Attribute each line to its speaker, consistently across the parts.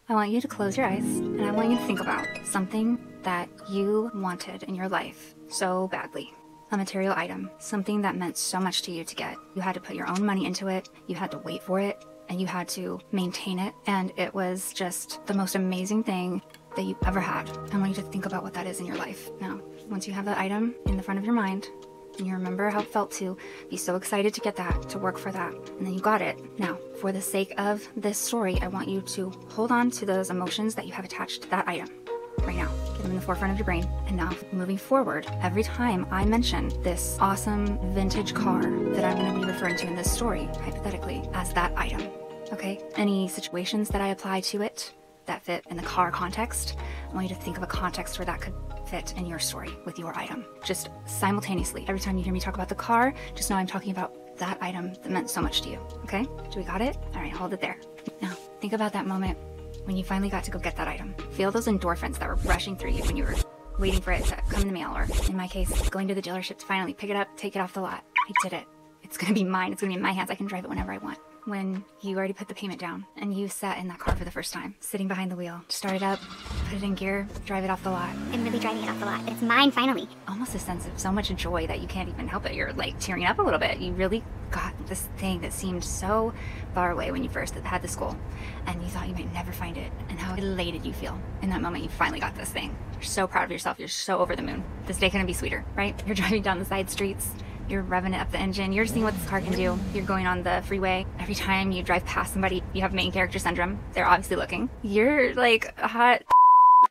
Speaker 1: I want you to close your eyes and I want you to think about something that you wanted in your life so badly. A material item, something that meant so much to you to get. You had to put your own money into it, you had to wait for it, and you had to maintain it, and it was just the most amazing thing that you ever had. I want you to think about what that is in your life. Now, once you have that item in the front of your mind, and you remember how it felt to be so excited to get that, to work for that, and then you got it. Now, for the sake of this story, I want you to hold on to those emotions that you have attached to that item right now. Get them in the forefront of your brain. And now, moving forward, every time I mention this awesome vintage car that I'm going to be referring to in this story, hypothetically, as that item, okay? Any situations that I apply to it that fit in the car context, I want you to think of a context where that could fit in your story with your item. Just simultaneously, every time you hear me talk about the car, just know I'm talking about that item that meant so much to you, okay? Do we got it? All right, hold it there. Now, think about that moment when you finally got to go get that item. Feel those endorphins that were rushing through you when you were waiting for it to come in the mail, or in my case, going to the dealership to finally pick it up, take it off the lot. I did it. It's gonna be mine. It's gonna be in my hands. I can drive it whenever I want. When you already put the payment down and you sat in that car for the first time, sitting behind the wheel, start it up, put it in gear, drive it off the lot.
Speaker 2: I'm really driving it off the lot. It's mine finally.
Speaker 1: Almost a sense of so much joy that you can't even help it. You're like tearing up a little bit. You really got this thing that seemed so far away when you first had the goal, and you thought you might never find it, and how elated you feel in that moment you finally got this thing. You're so proud of yourself. You're so over the moon. This day couldn't be sweeter, right? You're driving down the side streets. You're revving it up the engine. You're seeing what this car can do. You're going on the freeway. Every time you drive past somebody, you have main character syndrome. They're obviously looking. You're like hot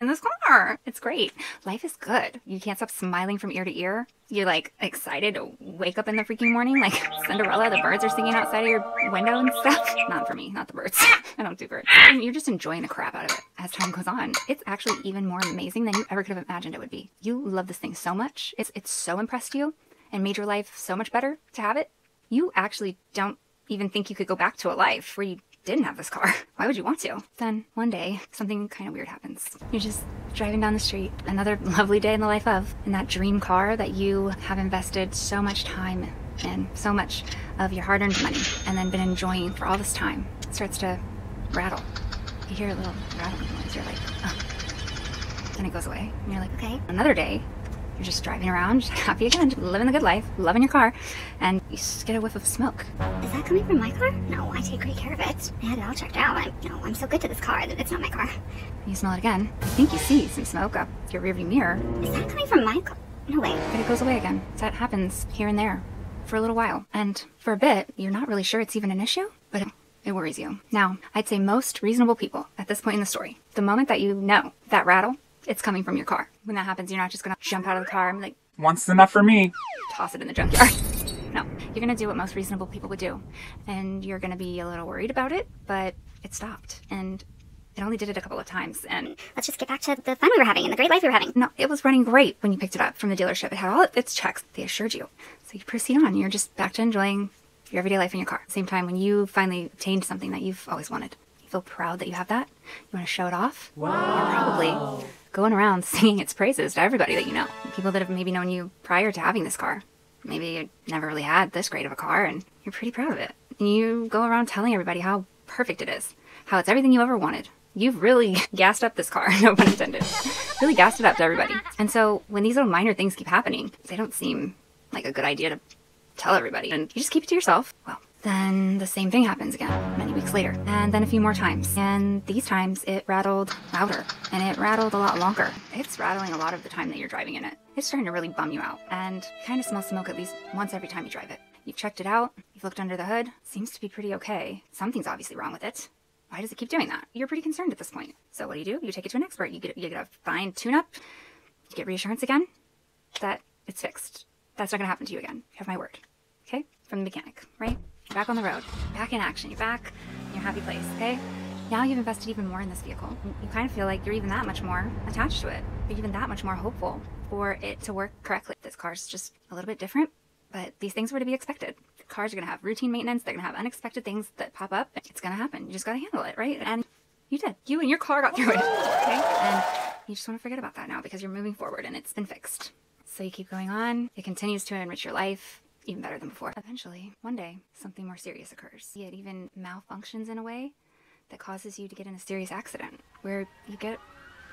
Speaker 1: in this car. It's great. Life is good. You can't stop smiling from ear to ear. You're like excited to wake up in the freaking morning like Cinderella. The birds are singing outside of your window and stuff. Not for me, not the birds. I don't do birds. And you're just enjoying the crap out of it as time goes on. It's actually even more amazing than you ever could have imagined it would be. You love this thing so much. It's so impressed you and made your life so much better to have it. You actually don't even think you could go back to a life where you didn't have this car. Why would you want to? Then one day, something kind of weird happens. You're just driving down the street, another lovely day in the life of, in that dream car that you have invested so much time in, so much of your hard-earned money, and then been enjoying for all this time. It starts to rattle. You hear a little rattling noise. You're like, oh. Then it goes away, and you're like, okay. Another day, you're just driving around, just happy again, just living the good life, loving your car, and you just get a whiff of smoke.
Speaker 2: Is that coming from my car? No, I take great care of it. I had it all checked out. I'm so good to this car that it's not my car.
Speaker 1: You smell it again. I think you see some smoke up your rearview mirror.
Speaker 2: Is that coming from my car? No way.
Speaker 1: But it goes away again. That happens here and there for a little while. And for a bit, you're not really sure it's even an issue, but it worries you. Now, I'd say most reasonable people at this point in the story, the moment that you know that rattle, it's coming from your car. When that happens, you're not just gonna jump out of the car and be like,
Speaker 3: once enough for me.
Speaker 1: Toss it in the junkyard. No, you're gonna do what most reasonable people would do. And you're gonna be a little worried about it, but it stopped. And it only did it a couple of times. And
Speaker 2: let's just get back to the fun we were having and the great life we were having.
Speaker 1: No, it was running great when you picked it up from the dealership. It had all its checks, they assured you. So you proceed on. You're just back to enjoying your everyday life in your car. Same time when you finally obtained something that you've always wanted. You feel proud that you have that. You want to show it off.
Speaker 3: Wow.
Speaker 1: You're probably going around singing its praises to everybody that you know. People that have maybe known you prior to having this car. Maybe you never really had this great of a car and you're pretty proud of it. And you go around telling everybody how perfect it is. How it's everything you ever wanted. You've really gassed up this car, no pun intended. Really gassed it up to everybody. And so when these little minor things keep happening, they don't seem like a good idea to tell everybody. And you just keep it to yourself. Well, then the same thing happens again many weeks later, and then a few more times. And these times it rattled louder, and it rattled a lot longer. It's rattling a lot of the time that you're driving in it. It's starting to really bum you out, and you kind of smell smoke at least once every time you drive it. You've checked it out, you've looked under the hood, seems to be pretty okay. Something's obviously wrong with it. Why does it keep doing that? You're pretty concerned at this point. So what do? You take it to an expert. You get a fine tune-up, you get reassurance again that it's fixed. That's not gonna happen to you again. You have my word, okay? From the mechanic, right? You're back on the road, back in action, you're back in your happy place, okay? Now you've invested even more in this vehicle. You kind of feel like you're even that much more attached to it. You're even that much more hopeful for it to work correctly. This car's just a little bit different, but these things were to be expected. Cars are gonna have routine maintenance, they're gonna have unexpected things that pop up. It's gonna happen, you just gotta handle it, right? And you did. You and your car got through it, okay? And you just wanna forget about that now because you're moving forward and it's been fixed. So you keep going on, it continues to enrich your life, even better than before. Eventually, one day, something more serious occurs. It even malfunctions in a way that causes you to get in a serious accident where you get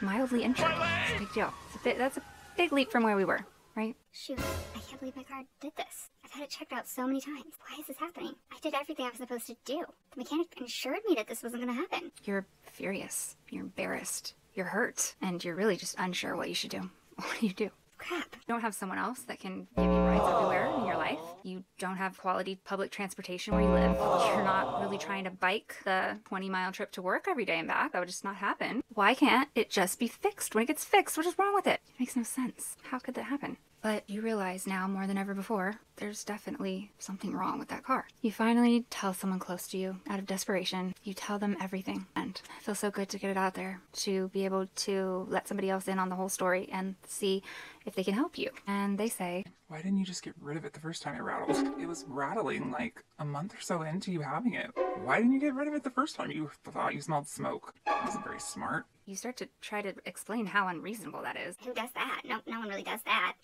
Speaker 1: mildly injured. It's a big deal. That's a big leap from where we were, right?
Speaker 2: Shoot, I can't believe my car did this. I've had it checked out so many times. Why is this happening? I did everything I was supposed to do. The mechanic assured me that this wasn't going to happen.
Speaker 1: You're furious. You're embarrassed. You're hurt. And you're really just unsure what you should do. What do you do?
Speaker 2: Crap.
Speaker 1: You don't have someone else that can give you rides everywhere in your life. You don't have quality public transportation where you live. You're not really trying to bike the 20-mile trip to work every day and back. That would just not happen. Why can't it just be fixed? When it gets fixed, what is wrong with it? It makes no sense. How could that happen? But you realize now more than ever before, there's definitely something wrong with that car. You finally tell someone close to you out of desperation. You tell them everything. And it feels so good to get it out there, to be able to let somebody else in on the whole story and see if they can help you. And they say,
Speaker 3: why didn't you just get rid of it the first time it rattled? It was rattling like a month or so into you having it. Why didn't you get rid of it the first time you thought you smelled smoke? That wasn't very smart.
Speaker 1: You start to try to explain how unreasonable that is.
Speaker 2: Who does that? No one really does that.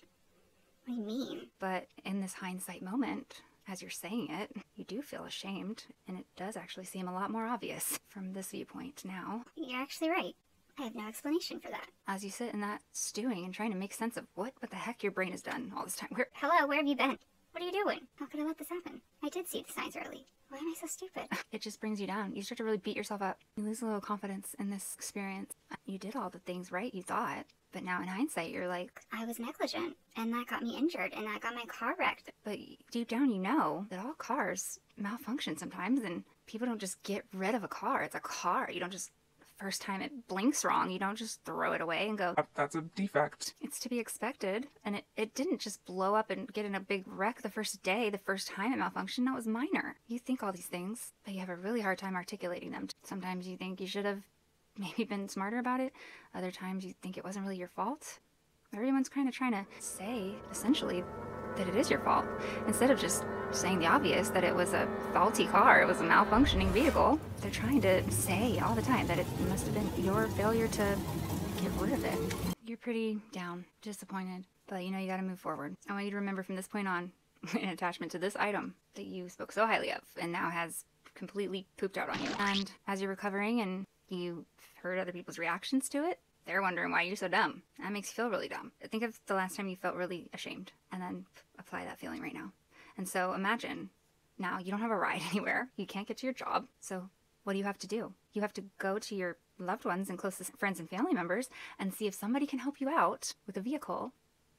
Speaker 2: What do you mean?
Speaker 1: But in this hindsight moment, as you're saying it, you do feel ashamed, and it does actually seem a lot more obvious from this viewpoint now.
Speaker 2: You're actually right. I have no explanation for that.
Speaker 1: As you sit in that stewing and trying to make sense of what the heck your brain has done all this time.
Speaker 2: Hello, where have you been? What are you doing? How could I let this happen? I did see the signs early. Why am I so stupid?
Speaker 1: It just brings you down. You start to really beat yourself up. You lose a little confidence in this experience. You did all the things right, you thought. But now in hindsight, you're like,
Speaker 2: I was negligent, and that got me injured, and that got my car wrecked.
Speaker 1: But deep down you know that all cars malfunction sometimes, and people don't just get rid of a car. It's a car. You don't just, first time it blinks wrong, you don't just throw it away and go,
Speaker 3: that's a defect.
Speaker 1: It's to be expected. And it didn't just blow up and get in a big wreck the first day, the first time it malfunctioned. That was minor. You think all these things, but you have a really hard time articulating them. Sometimes you think you should have maybe been smarter about it. Other times you think it wasn't really your fault. Everyone's kind of trying to say, essentially, that it is your fault. Instead of just saying the obvious, that it was a faulty car, it was a malfunctioning vehicle. They're trying to say all the time that it must have been your failure to get rid of it. You're pretty down, disappointed, but you know you gotta move forward. I want you to remember from this point on, in attachment to this item that you spoke so highly of, and now has completely pooped out on you. And as you're recovering and you heard other people's reactions to it, they're wondering why you're so dumb. That makes you feel really dumb. Think of the last time you felt really ashamed, and then apply that feeling right now. And so imagine now you don't have a ride anywhere. You can't get to your job. So what do you have to do? You have to go to your loved ones and closest friends and family members and see if somebody can help you out with a vehicle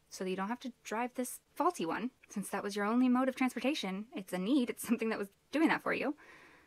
Speaker 1: so that you don't have to drive this faulty one. Since that was your only mode of transportation, it's a need. It's something that was doing that for you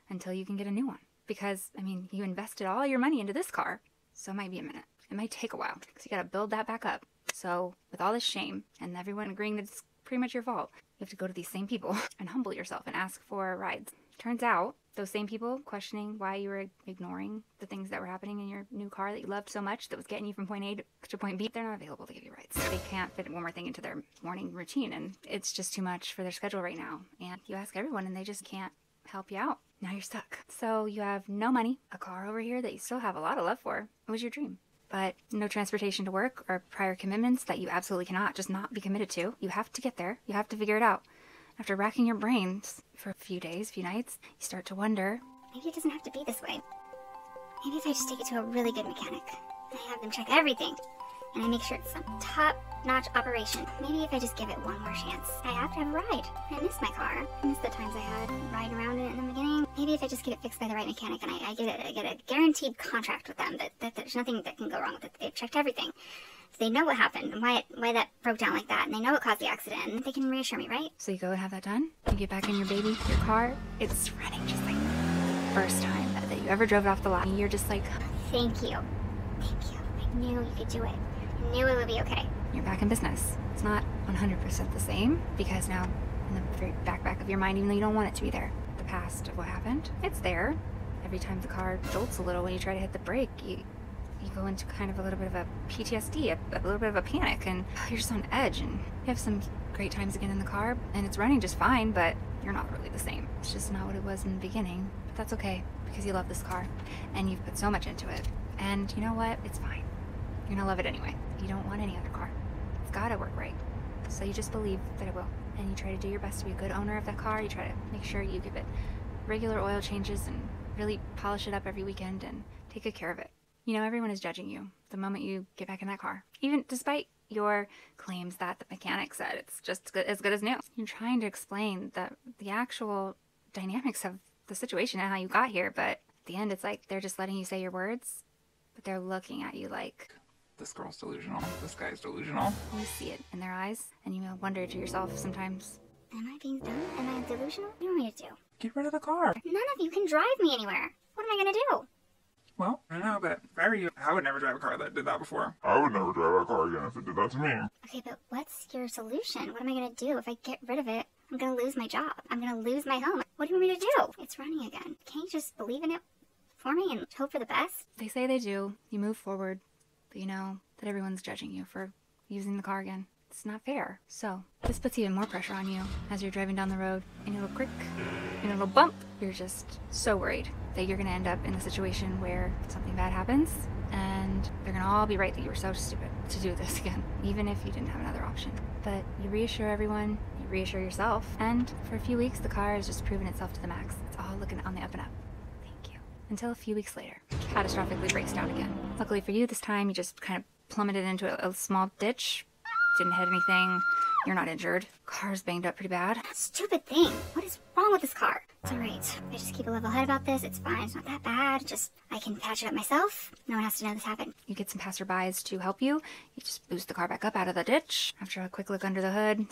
Speaker 1: until you can get a new one. Because, I mean, you invested all your money into this car, so it might be a minute. It might take a while, because you gotta build that back up. So, with all this shame, and everyone agreeing that it's pretty much your fault, you have to go to these same people and humble yourself and ask for rides. Turns out, those same people questioning why you were ignoring the things that were happening in your new car that you loved so much, that was getting you from point A to point B, they're not available to give you rides. They can't fit one more thing into their morning routine, and it's just too much for their schedule right now. And you ask everyone, and they just can't help you out. Now you're stuck. So you have no money, a car over here that you still have a lot of love for. It was your dream. But no transportation to work or prior commitments that you absolutely cannot just not be committed to. You have to get there. You have to figure it out. After racking your brains for a few days, few nights, you start to wonder,
Speaker 2: maybe it doesn't have to be this way. Maybe if I just take it to a really good mechanic, and I have them check everything, and I make sure it's some top-notch operation. Maybe if I just give it one more chance. I have to have a ride. I miss my car. I miss the times I had ride around in it in the beginning. Maybe if I just get it fixed by the right mechanic and I get a guaranteed contract with them that there's nothing that can go wrong with it. They've checked everything. So they know what happened and why that broke down like that, and they know what caused the accident, and they can reassure me, right?
Speaker 1: So you go and have that done. You get back in your baby, your car. It's running just like the first time that you ever drove it off the lot. And you're just like,
Speaker 2: thank you. Thank you. I knew you could do it. I knew it would be okay.
Speaker 1: You're back in business. It's not 100% the same, because now in the very back of your mind, even though you don't want it to be there, the past of what happened, it's there. Every time the car jolts a little when you try to hit the brake, you go into kind of a little bit of a PTSD, a little bit of a panic, and you're just on edge, and you have some great times again in the car, and it's running just fine, but you're not really the same. It's just not what it was in the beginning, but that's okay, because you love this car, and you've put so much into it, and you know what? It's fine. You're gonna love it anyway. You don't want any other car. It's gotta work right. So you just believe that it will, and you try to do your best to be a good owner of that car. You try to make sure you give it regular oil changes and really polish it up every weekend and take good care of it. You know, everyone is judging you the moment you get back in that car. Even despite your claims that the mechanic said it's just as good as new. You're trying to explain the actual dynamics of the situation and how you got here, but at the end it's like they're just letting you say your words, but they're looking at you like,
Speaker 3: this girl's delusional. This guy's delusional.
Speaker 1: you see it in their eyes, and you wonder to yourself sometimes,
Speaker 2: Am I being dumb? Am I delusional? What do you want me to do?
Speaker 3: Get rid of the car.
Speaker 2: None of you can drive me anywhere. What am I gonna do?
Speaker 3: Well, I don't know, but if I were you, I would never drive a car that did that before.
Speaker 4: I would never drive a car again if it did that to me.
Speaker 2: Okay, but what's your solution? What am I gonna do? If I get rid of it, I'm gonna lose my job. I'm gonna lose my home. What do you want me to do? It's running again. Can't you just believe in it for me and hope for the best?
Speaker 1: they say they do, you move forward, but you know that everyone's judging you for using the car again. It's not fair. So this puts even more pressure on you as you're driving down the road, and a little crick, and a little bump. You're just so worried that you're gonna end up in a situation where something bad happens, and they're gonna all be right that you were so stupid to do this again, even if you didn't have another option. But you reassure everyone, you reassure yourself, and for a few weeks the car has just proven itself to the max. It's all looking on the up and up. Thank you. Until a few weeks later, it catastrophically breaks down again. Luckily for you, this time you just kind of plummeted into a small ditch. Didn't hit anything. You're not injured. Car's banged up pretty bad.
Speaker 2: Stupid thing. What is wrong with this car? It's alright. I just keep a level head about this. It's fine. It's not that bad. Just, I can patch it up myself. No one has to know this happened.
Speaker 1: You get some passerbys to help you. You just boost the car back up out of the ditch. After a quick look under the hood,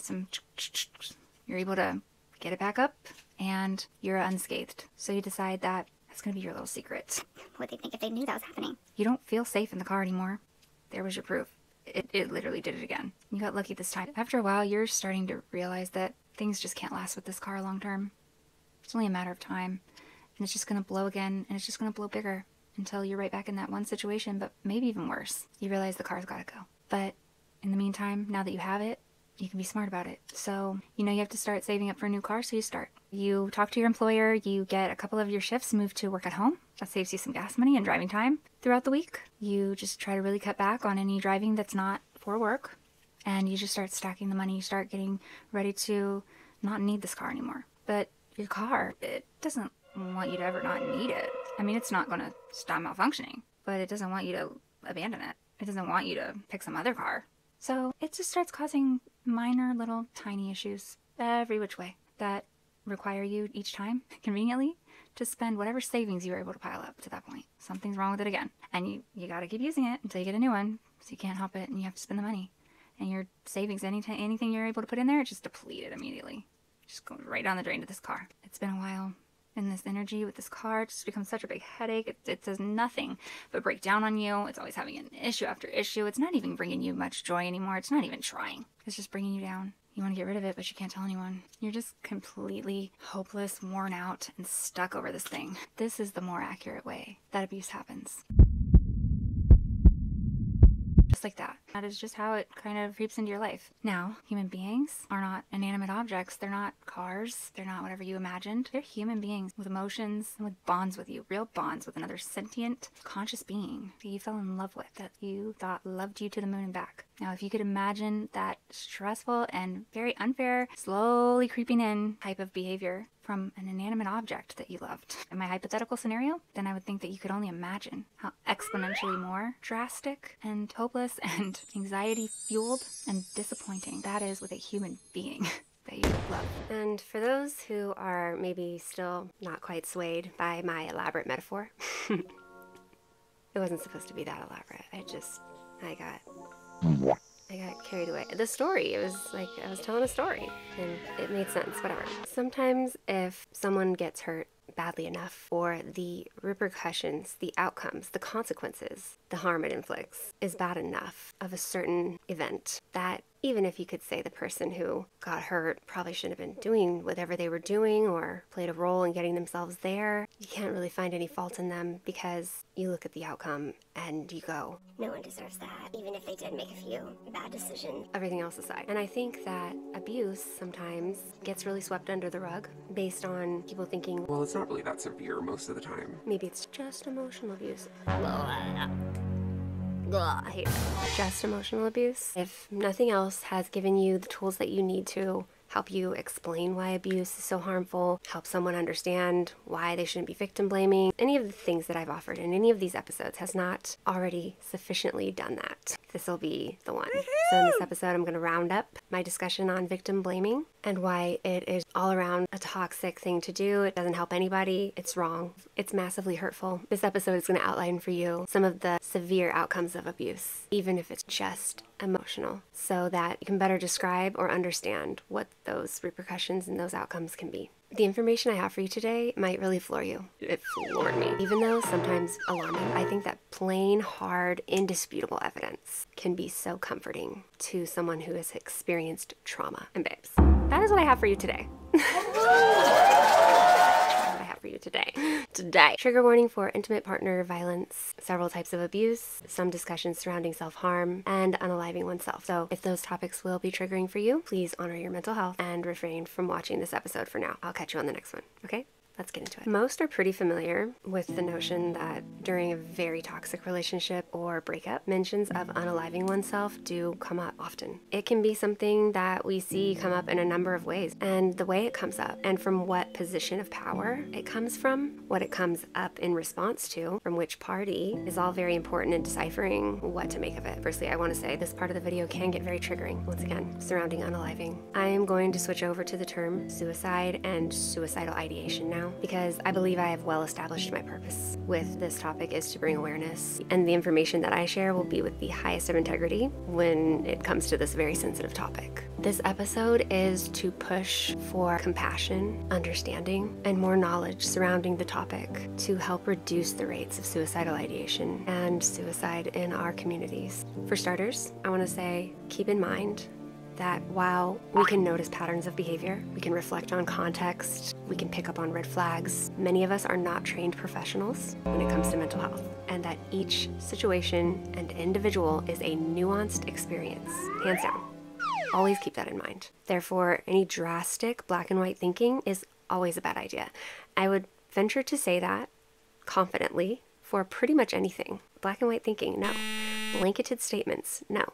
Speaker 1: you're able to get it back up, and you're unscathed. So you decide that that's going to be your little secret.
Speaker 2: What would they think if they knew that was happening?
Speaker 1: You don't feel safe in the car anymore. There was your proof. It literally did it again. You got lucky this time. After a while, you're starting to realize that things just can't last with this car long term. It's only a matter of time, and it's just going to blow again, and it's just going to blow bigger until you're right back in that one situation, but maybe even worse. You realize the car's got to go. But in the meantime, now that you have it, you can be smart about it. So, you know you have to start saving up for a new car, so you start. You talk to your employer, you get a couple of your shifts moved to work at home. That saves you some gas money and driving time throughout the week. You just try to really cut back on any driving that's not for work, and you just start stacking the money. You start getting ready to not need this car anymore. But your car, it doesn't want you to ever not need it. I mean, it's not going to stop malfunctioning, but it doesn't want you to abandon it. It doesn't want you to pick some other car. So it just starts causing minor little tiny issues every which way that require you each time, conveniently, to spend whatever savings you were able to pile up to that point. Something's wrong with it again. And you got to keep using it until you get a new one, so you can't help it, and you have to spend the money. And your savings, anything you're able to put in there, it's just depleted immediately. Just goes right down the drain to this car. It's been a while. And this energy with this car just becomes such a big headache. It does nothing but break down on you. It's always having an issue after issue. It's not even bringing you much joy anymore. It's not even trying. It's just bringing you down. You want to get rid of it, but you can't tell anyone. You're just completely hopeless, worn out, and stuck over this thing. This is the more accurate way that abuse happens. Just like that. That is just how it kind of creeps into your life. Now, human beings are not inanimate objects. They're not cars. They're not whatever you imagined. They're human beings with emotions and with bonds with you. Real bonds with another sentient, conscious being that you fell in love with, that you thought loved you to the moon and back. Now, if you could imagine that stressful and very unfair, slowly creeping in type of behavior from an inanimate object that you loved, in my hypothetical scenario, then I would think that you could only imagine how exponentially more drastic and hopeless and anxiety-fueled and disappointing that is with a human being that you love.
Speaker 5: And for those who are maybe still not quite swayed by my elaborate metaphor, it wasn't supposed to be that elaborate. I got carried away. The story, it was like I was telling a story and it made sense, whatever. Sometimes if someone gets hurt badly enough, or the repercussions, the outcomes, the consequences, the harm it inflicts is bad enough of a certain event that even if you could say the person who got hurt probably shouldn't have been doing whatever they were doing or played a role in getting themselves there, you can't really find any fault in them because you look at the outcome and you go,
Speaker 2: No one deserves that, even if they did make a few bad decisions.
Speaker 5: everything else aside. And I think that abuse sometimes gets really swept under the rug based on people thinking,
Speaker 6: Well, it's not really that severe most of the time.
Speaker 5: maybe it's just emotional abuse. I hate it. Just emotional abuse. If nothing else has given you the tools that you need to help you explain why abuse is so harmful, help someone understand why they shouldn't be victim blaming. Any of the things that I've offered in any of these episodes has not already sufficiently done that. This will be the one. So in this episode, I'm going to round up my discussion on victim blaming and why it is all around a toxic thing to do. It doesn't help anybody. It's wrong. It's massively hurtful. This episode is going to outline for you some of the severe outcomes of abuse, even if it's just emotional, so that you can better describe or understand what those repercussions and those outcomes can be. The information I have for you today might really floor you. It floored me. Even though sometimes alarming, I think that plain, hard, indisputable evidence can be so comforting to someone who has experienced trauma. And babes, that is what I have for you today. Today. Trigger warning for intimate partner violence, several types of abuse, some discussions surrounding self-harm, and unaliving oneself. So if those topics will be triggering for you, please honor your mental health and refrain from watching this episode for now. I'll catch you on the next one, okay? Let's get into it. Most are pretty familiar with the notion that during a very toxic relationship or breakup, mentions of unaliving oneself do come up often. It can be something that we see come up in a number of ways, and the way it comes up and from what position of power it comes from, what it comes up in response to, from which party, is all very important in deciphering what to make of it. Firstly, I want to say this part of the video can get very triggering, once again, surrounding unaliving. I am going to switch over to the term suicide and suicidal ideation now, because I believe I have well established my purpose with this topic is to bring awareness, and the information that I share will be with the highest of integrity when it comes to this very sensitive topic. This episode is to push for compassion, understanding, and more knowledge surrounding the topic to help reduce the rates of suicidal ideation and suicide in our communities. For starters, I want to say keep in mind that while we can notice patterns of behavior, we can reflect on context, we can pick up on red flags, many of us are not trained professionals when it comes to mental health, and that each situation and individual is a nuanced experience, hands down. Always keep that in mind. Therefore, any drastic black and white thinking is always a bad idea. I would venture to say that confidently for pretty much anything. Black and white thinking, no. Blanketed statements, no,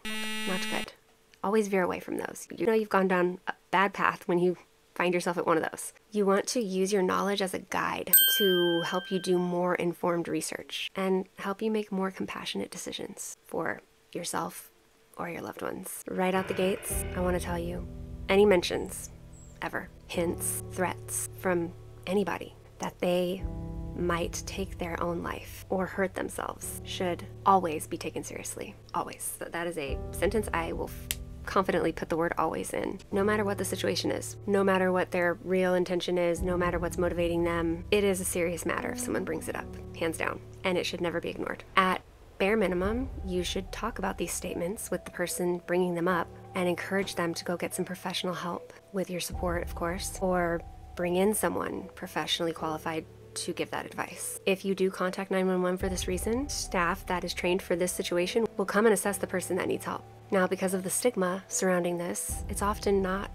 Speaker 5: not good. Always veer away from those. You know you've gone down a bad path when you find yourself at one of those. You want to use your knowledge as a guide to help you do more informed research and help you make more compassionate decisions for yourself or your loved ones. Right out the gates, I want to tell you, any mentions, ever, hints, threats from anybody that they might take their own life or hurt themselves should always be taken seriously. Always. So that is a sentence I will confidently put the word always in. No matter what the situation is, no matter what their real intention is, no matter what's motivating them, it is a serious matter if someone brings it up, hands down, and it should never be ignored. At bare minimum, you should talk about these statements with the person bringing them up and encourage them to go get some professional help with your support, of course, or bring in someone professionally qualified to give that advice. If you do contact 911 for this reason, staff that is trained for this situation will come and assess the person that needs help. Now, because of the stigma surrounding this, it's often not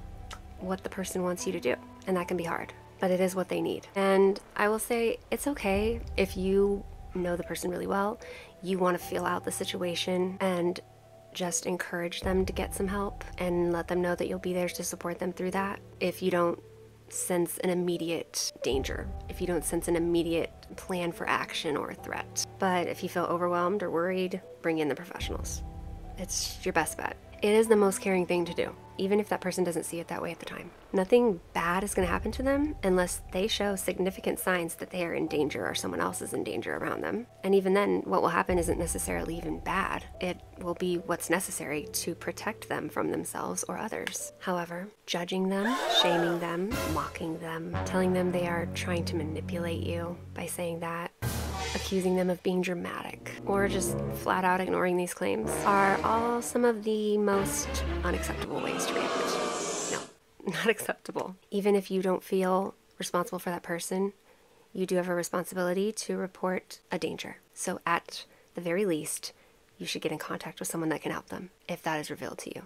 Speaker 5: what the person wants you to do, and that can be hard, but it is what they need. And I will say it's okay if you know the person really well, you want to feel out the situation and just encourage them to get some help and let them know that you'll be there to support them through that. If you don't sense an immediate danger, if you don't sense an immediate plan for action or threat. But if you feel overwhelmed or worried, bring in the professionals. It's your best bet. It is the most caring thing to do, even if that person doesn't see it that way at the time. Nothing bad is going to happen to them unless they show significant signs that they are in danger or someone else is in danger around them. And even then, what will happen isn't necessarily even bad. It will be what's necessary to protect them from themselves or others. However, judging them, shaming them, mocking them, telling them they are trying to manipulate you by saying that, accusing them of being dramatic, or just flat out ignoring these claims are all some of the most unacceptable ways to react. No, not acceptable. Even if you don't feel responsible for that person, you do have a responsibility to report a danger. So at the very least, you should get in contact with someone that can help them if that is revealed to you.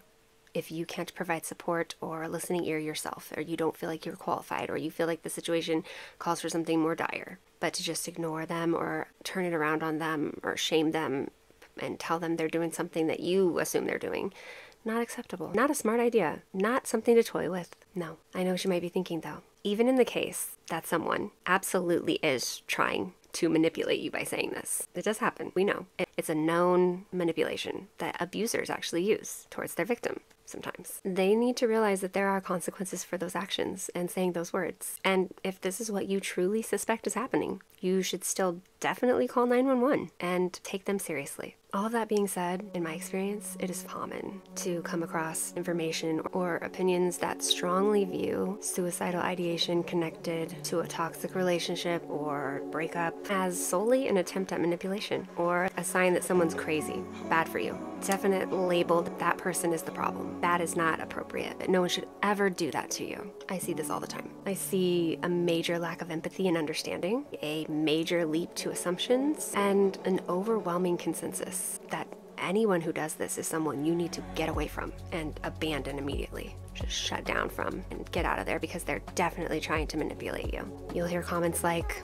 Speaker 5: If you can't provide support or a listening ear yourself, or you don't feel like you're qualified, or you feel like the situation calls for something more dire, but to just ignore them or turn it around on them or shame them and tell them they're doing something that you assume they're doing, Not acceptable. Not a smart idea. Not something to toy with. No. I know what you might be thinking though. Even in the case that someone absolutely is trying to manipulate you by saying this. It does happen. We know. It's a known manipulation that abusers actually use towards their victim sometimes. They need to realize that there are consequences for those actions and saying those words. And if this is what you truly suspect is happening, you should still definitely call 911 and take them seriously. All of that being said, in my experience, it is common to come across information or opinions that strongly view suicidal ideation connected to a toxic relationship or breakup as solely an attempt at manipulation or a sign that someone's crazy, bad for you. Definite labeled that person is the problem. That is not appropriate. No one should ever do that to you. I see this all the time. I see a major lack of empathy and understanding, a major leap to assumptions, and an overwhelming consensus that anyone who does this is someone you need to get away from and abandon immediately. Just shut down from and get out of there because they're definitely trying to manipulate you. You'll hear comments like,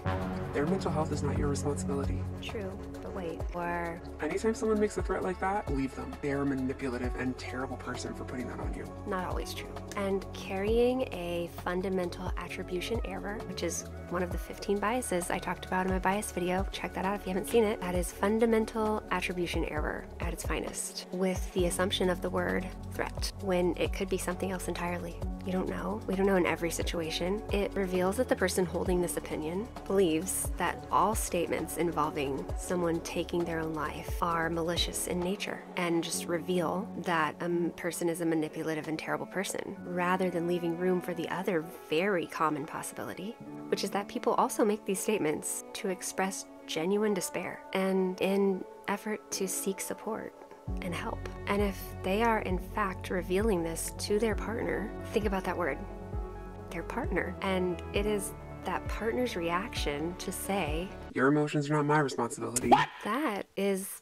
Speaker 6: Their mental health is not your responsibility.
Speaker 5: true, but wait, or
Speaker 6: Anytime someone makes a threat like that, leave them. They're a manipulative and terrible person for putting that on you.
Speaker 5: not always true. And carrying a fundamental attribution error, which is one of the 15 biases I talked about in my bias video. Check that out if you haven't seen it. That is fundamental attribution error at its finest, with the assumption of the word threat, when it could be something else entirely. You don't know. We don't know in every situation. It reveals that the person holding this opinion believes that all statements involving someone taking their own life are malicious in nature and just reveal that a person is a manipulative and terrible person, rather than leaving room for the other very common possibility, which is that people also make these statements to express genuine despair and in effort to seek support and help. And if they are in fact revealing this to their partner, think about that word, their partner. And it is that partner's reaction to say,
Speaker 6: Your emotions are not my responsibility.
Speaker 5: that is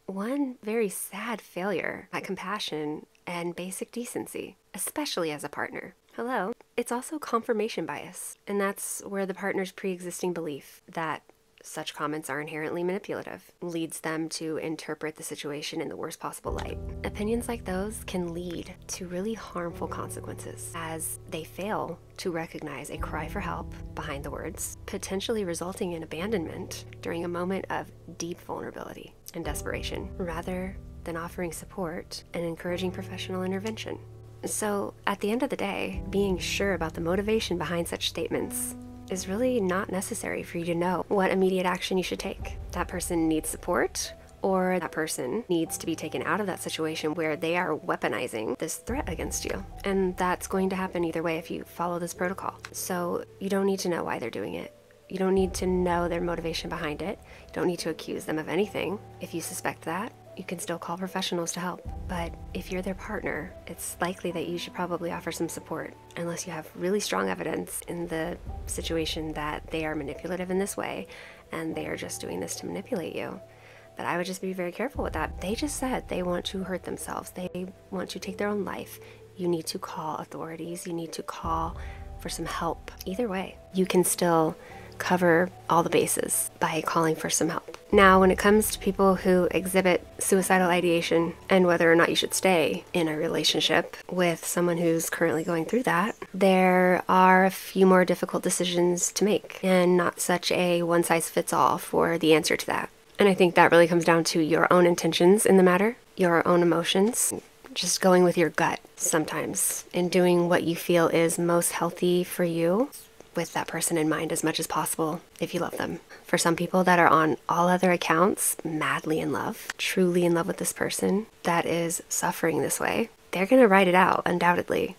Speaker 5: one very sad failure at compassion and basic decency, especially as a partner. Hello. It's also confirmation bias, and that's where the partner's pre-existing belief that such comments are inherently manipulative leads them to interpret the situation in the worst possible light. Opinions like those can lead to really harmful consequences as they fail to recognize a cry for help behind the words, potentially resulting in abandonment during a moment of deep vulnerability and desperation, rather than offering support and encouraging professional intervention. So at the end of the day, being sure about the motivation behind such statements is really not necessary for you to know what immediate action you should take. That person needs support, or that person needs to be taken out of that situation where they are weaponizing this threat against you. And that's going to happen either way if you follow this protocol. So you don't need to know why they're doing it. You don't need to know their motivation behind it. You don't need to accuse them of anything. If you suspect that, you can still call professionals to help. But if you're their partner, it's likely that you should probably offer some support, unless you have really strong evidence in the situation that they are manipulative in this way and they are just doing this to manipulate you. But I would just be very careful with that. They just said they want to hurt themselves. They want to take their own life. You need to call authorities. You need to call for some help. Either way, you can still cover all the bases by calling for some help. Now, when it comes to people who exhibit suicidal ideation and whether or not you should stay in a relationship with someone who's currently going through that, there are a few more difficult decisions to make and not such a one-size-fits-all for the answer to that. And I think that really comes down to your own intentions in the matter, your own emotions, just going with your gut sometimes and doing what you feel is most healthy for you, with that person in mind as much as possible if you love them. For some people that are on all other accounts madly in love, truly in love with this person that is suffering this way, they're going to ride it out, undoubtedly.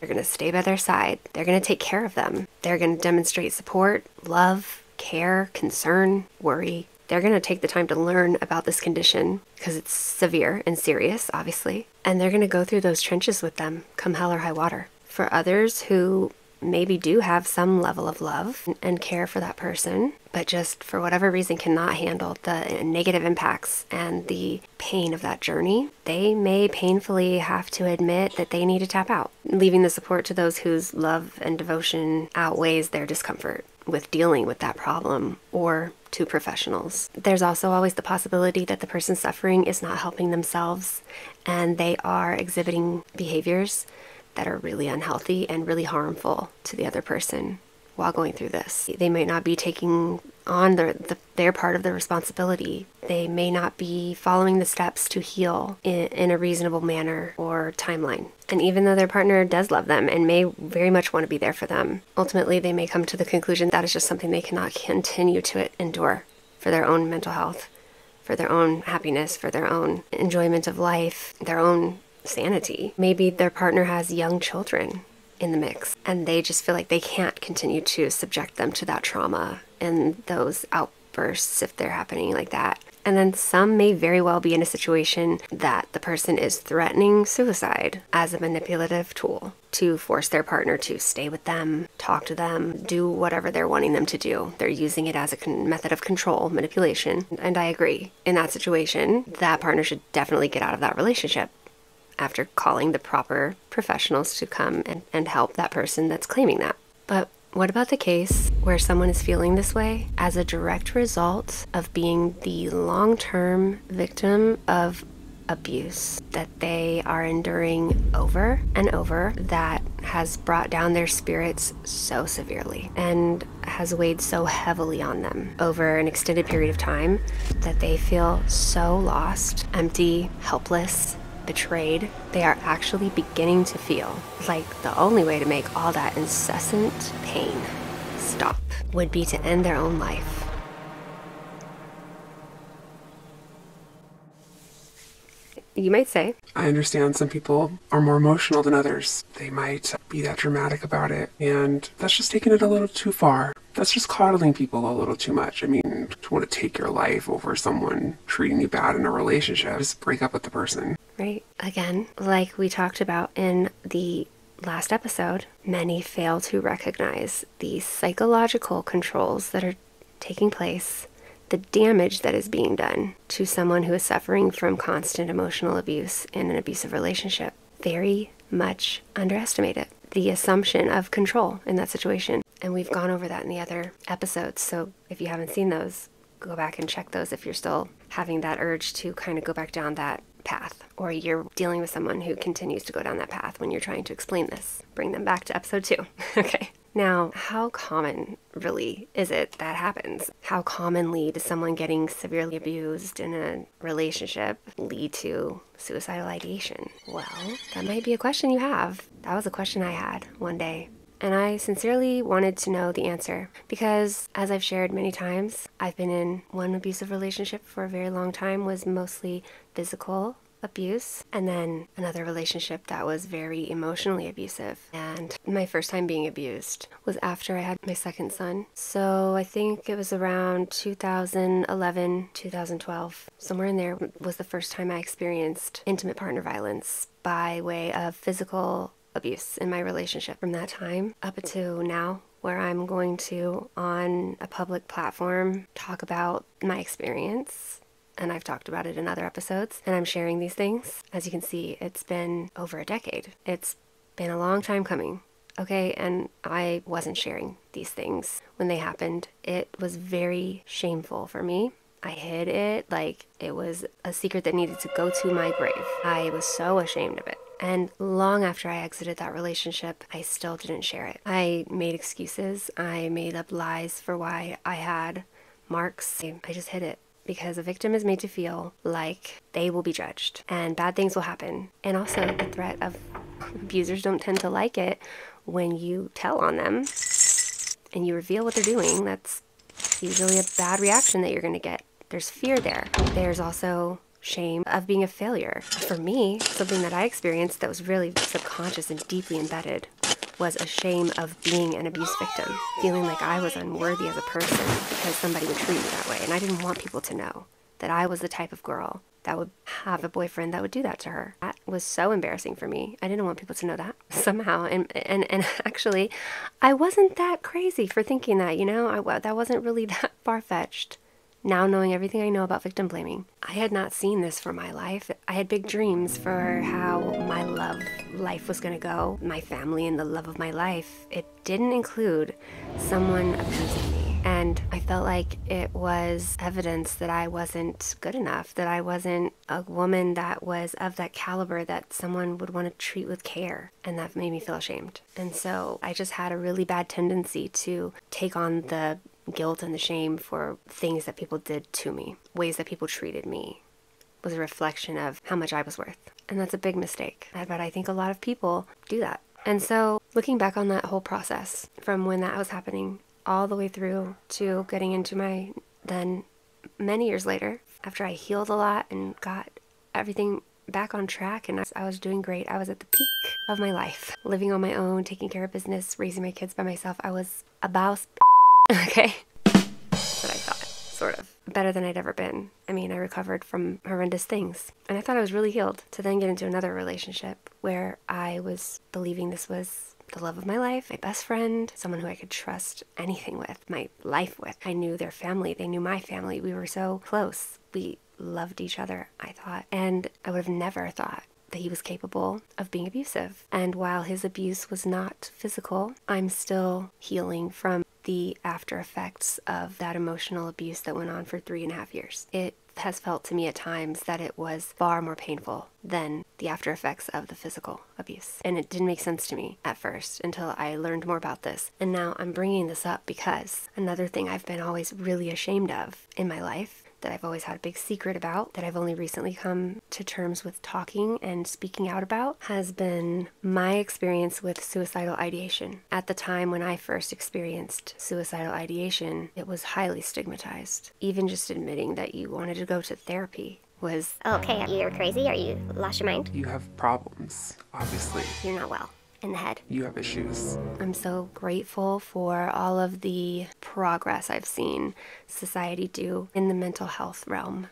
Speaker 5: They're going to stay by their side. They're going to take care of them. They're going to demonstrate support, love, care, concern, worry. They're going to take the time to learn about this condition because it's severe and serious, obviously. And they're going to go through those trenches with them, come hell or high water. For others who maybe do have some level of love and care for that person, but just for whatever reason cannot handle the negative impacts and the pain of that journey, they may painfully have to admit that they need to tap out, leaving the support to those whose love and devotion outweighs their discomfort. with dealing with that problem or to professionals. There's also always the possibility that the person suffering is not helping themselves and they are exhibiting behaviors that are really unhealthy and really harmful to the other person while going through this. They may not be taking on their part of the responsibility. They may not be following the steps to heal in a reasonable manner or timeline. And even though their partner does love them and may very much want to be there for them, ultimately they may come to the conclusion that is just something they cannot continue to endure for their own mental health, for their own happiness, for their own enjoyment of life, their own sanity. Maybe their partner has young children in the mix and they just feel like they can't continue to subject them to that trauma and those outbursts if they're happening like that. And then some may very well be in a situation that the person is threatening suicide as a manipulative tool to force their partner to stay with them, talk to them, do whatever they're wanting them to do. They're using it as a method of control, manipulation. And I agree. In that situation, that partner should definitely get out of that relationship after calling the proper professionals to come and help that person that's claiming that. But what about the case where someone is feeling this way as a direct result of being the long-term victim of abuse that they are enduring over and over that has brought down their spirits so severely and has weighed so heavily on them over an extended period of time that they feel so lost, empty, helpless, betrayed? They are actually beginning to feel like the only way to make all that incessant pain stop would be to end their own life. You might say,
Speaker 6: I understand some people are more emotional than others. They might be that dramatic about it, and that's just taking it a little too far. That's just coddling people a little too much. I mean, to want to take your life over someone treating you bad in a relationship, just break up with the person.
Speaker 5: Right? Again, like we talked about in the last episode, many fail to recognize the psychological controls that are taking place, the damage that is being done to someone who is suffering from constant emotional abuse in an abusive relationship. Very much underestimate it. The assumption of control in that situation. And we've gone over that in the other episodes. So if you haven't seen those, go back and check those if you're still having that urge to kind of go back down that path, or you're dealing with someone who continues to go down that path when you're trying to explain this. Bring them back to episode 2. Okay. Now, how common really is it that happens? How commonly does someone getting severely abused in a relationship lead to suicidal ideation? Well, that might be a question you have. That was a question I had one day. And I sincerely wanted to know the answer because, as I've shared many times, I've been in one abusive relationship for a very long time, was mostly physical abuse, and then another relationship that was very emotionally abusive. And my first time being abused was after I had my second son. So I think it was around 2011, 2012, somewhere in there was the first time I experienced intimate partner violence by way of physical abuse in my relationship. From that time up to now, where I'm going to, on a public platform, talk about my experience. And I've talked about it in other episodes, and I'm sharing these things. As you can see, it's been over a decade. It's been a long time coming, okay? And I wasn't sharing these things when they happened. It was very shameful for me. I hid it like it was a secret that needed to go to my grave. I was so ashamed of it. And long after I exited that relationship, I still didn't share it. I made excuses. I made up lies for why I had marks. I just hid it because a victim is made to feel like they will be judged and bad things will happen. And also the threat of abusers don't tend to like it when you tell on them and you reveal what they're doing. That's usually a bad reaction that you're going to get. There's fear there. There's also shame of being a failure. For me, something that I experienced that was really subconscious and deeply embedded was a shame of being an abuse victim, feeling like I was unworthy as a person because somebody would treat me that way. And I didn't want people to know that I was the type of girl that would have a boyfriend that would do that to her. That was so embarrassing for me. I didn't want people to know that somehow. And actually, I wasn't that crazy for thinking that, you know, that wasn't really that far-fetched Now knowing everything I know about victim blaming, I had not seen this for my life. I had big dreams for how my life was going to go, my family and the love of my life. It didn't include someone abusing me. And I felt like it was evidence that I wasn't good enough, that I wasn't a woman that was of that caliber that someone would want to treat with care. And that made me feel ashamed. And so I just had a really bad tendency to take on the guilt and the shame for things that people did to me, ways that people treated me. Was a reflection of how much I was worth. And that's a big mistake. But I think a lot of people do that. And so looking back on that whole process, from when that was happening all the way through to getting into my, then many years later, after I healed a lot and got everything back on track and I was doing great. I was at the peak of my life, living on my own, taking care of business, raising my kids by myself. I was a boss. Okay. That's what I thought, sort of. Better than I'd ever been. I mean, I recovered from horrendous things. And I thought I was really healed to then get into another relationship where I was believing this was the love of my life, my best friend, someone who I could trust anything with, my life with. I knew their family. They knew my family. We were so close. We loved each other, I thought. And I would have never thought that he was capable of being abusive. And while his abuse was not physical, I'm still healing from the after effects of that emotional abuse that went on for 3.5 years. It has felt to me at times that it was far more painful than the after effects of the physical abuse. And it didn't make sense to me at first until I learned more about this. And now I'm bringing this up because another thing I've been always really ashamed of in my life, that I've always had a big secret about, that I've only recently come to terms with talking and speaking out about, has been my experience with suicidal ideation. At the time when I first experienced suicidal ideation, it was highly stigmatized. Even just admitting that you wanted to go to therapy was,
Speaker 2: Okay, you're crazy, or you lost your mind?
Speaker 6: You have problems, obviously.
Speaker 2: You're not well in the head.
Speaker 6: You have issues.
Speaker 5: I'm so grateful for all of the progress I've seen society do in the mental health realm.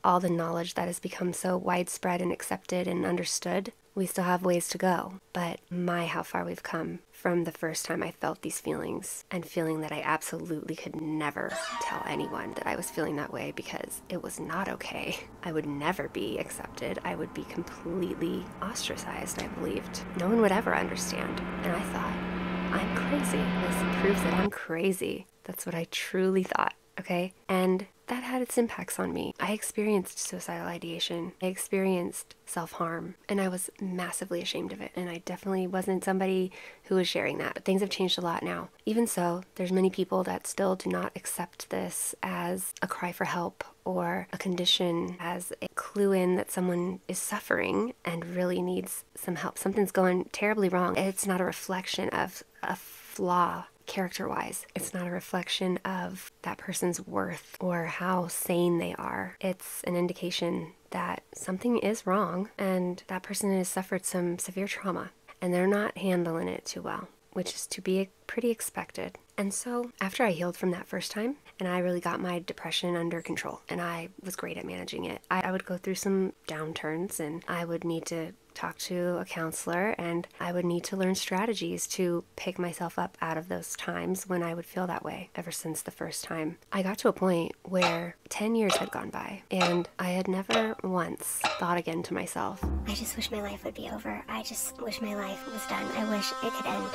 Speaker 5: All the knowledge that has become so widespread and accepted and understood. We still have ways to go, but how far we've come from the first time I felt these feelings and feeling that I absolutely could never tell anyone that I was feeling that way because it was not okay. I would never be accepted. I would be completely ostracized, I believed. No one would ever understand. And I thought, I'm crazy. This proves that I'm crazy. That's what I truly thought, okay? And that had its impacts on me. I experienced suicidal ideation. I experienced self-harm, and I was massively ashamed of it. And I definitely wasn't somebody who was sharing that. But things have changed a lot now. Even so, there's many people that still do not accept this as a cry for help or a condition, as a clue in that someone is suffering and really needs some help. Something's going terribly wrong. It's not a reflection of a flaw character-wise. It's not a reflection of that person's worth or how sane they are. It's an indication that something is wrong and that person has suffered some severe trauma and they're not handling it too well, which is to be pretty expected. And so after I healed from that first time and I really got my depression under control and I was great at managing it, I would go through some downturns and I would need to talk to a counselor and I would need to learn strategies to pick myself up out of those times when I would feel that way. Ever since the first time, I got to a point where 10 years had gone by and I had never once thought again to myself,
Speaker 2: I just wish my life would be over. I just wish my life was done. I wish it could end.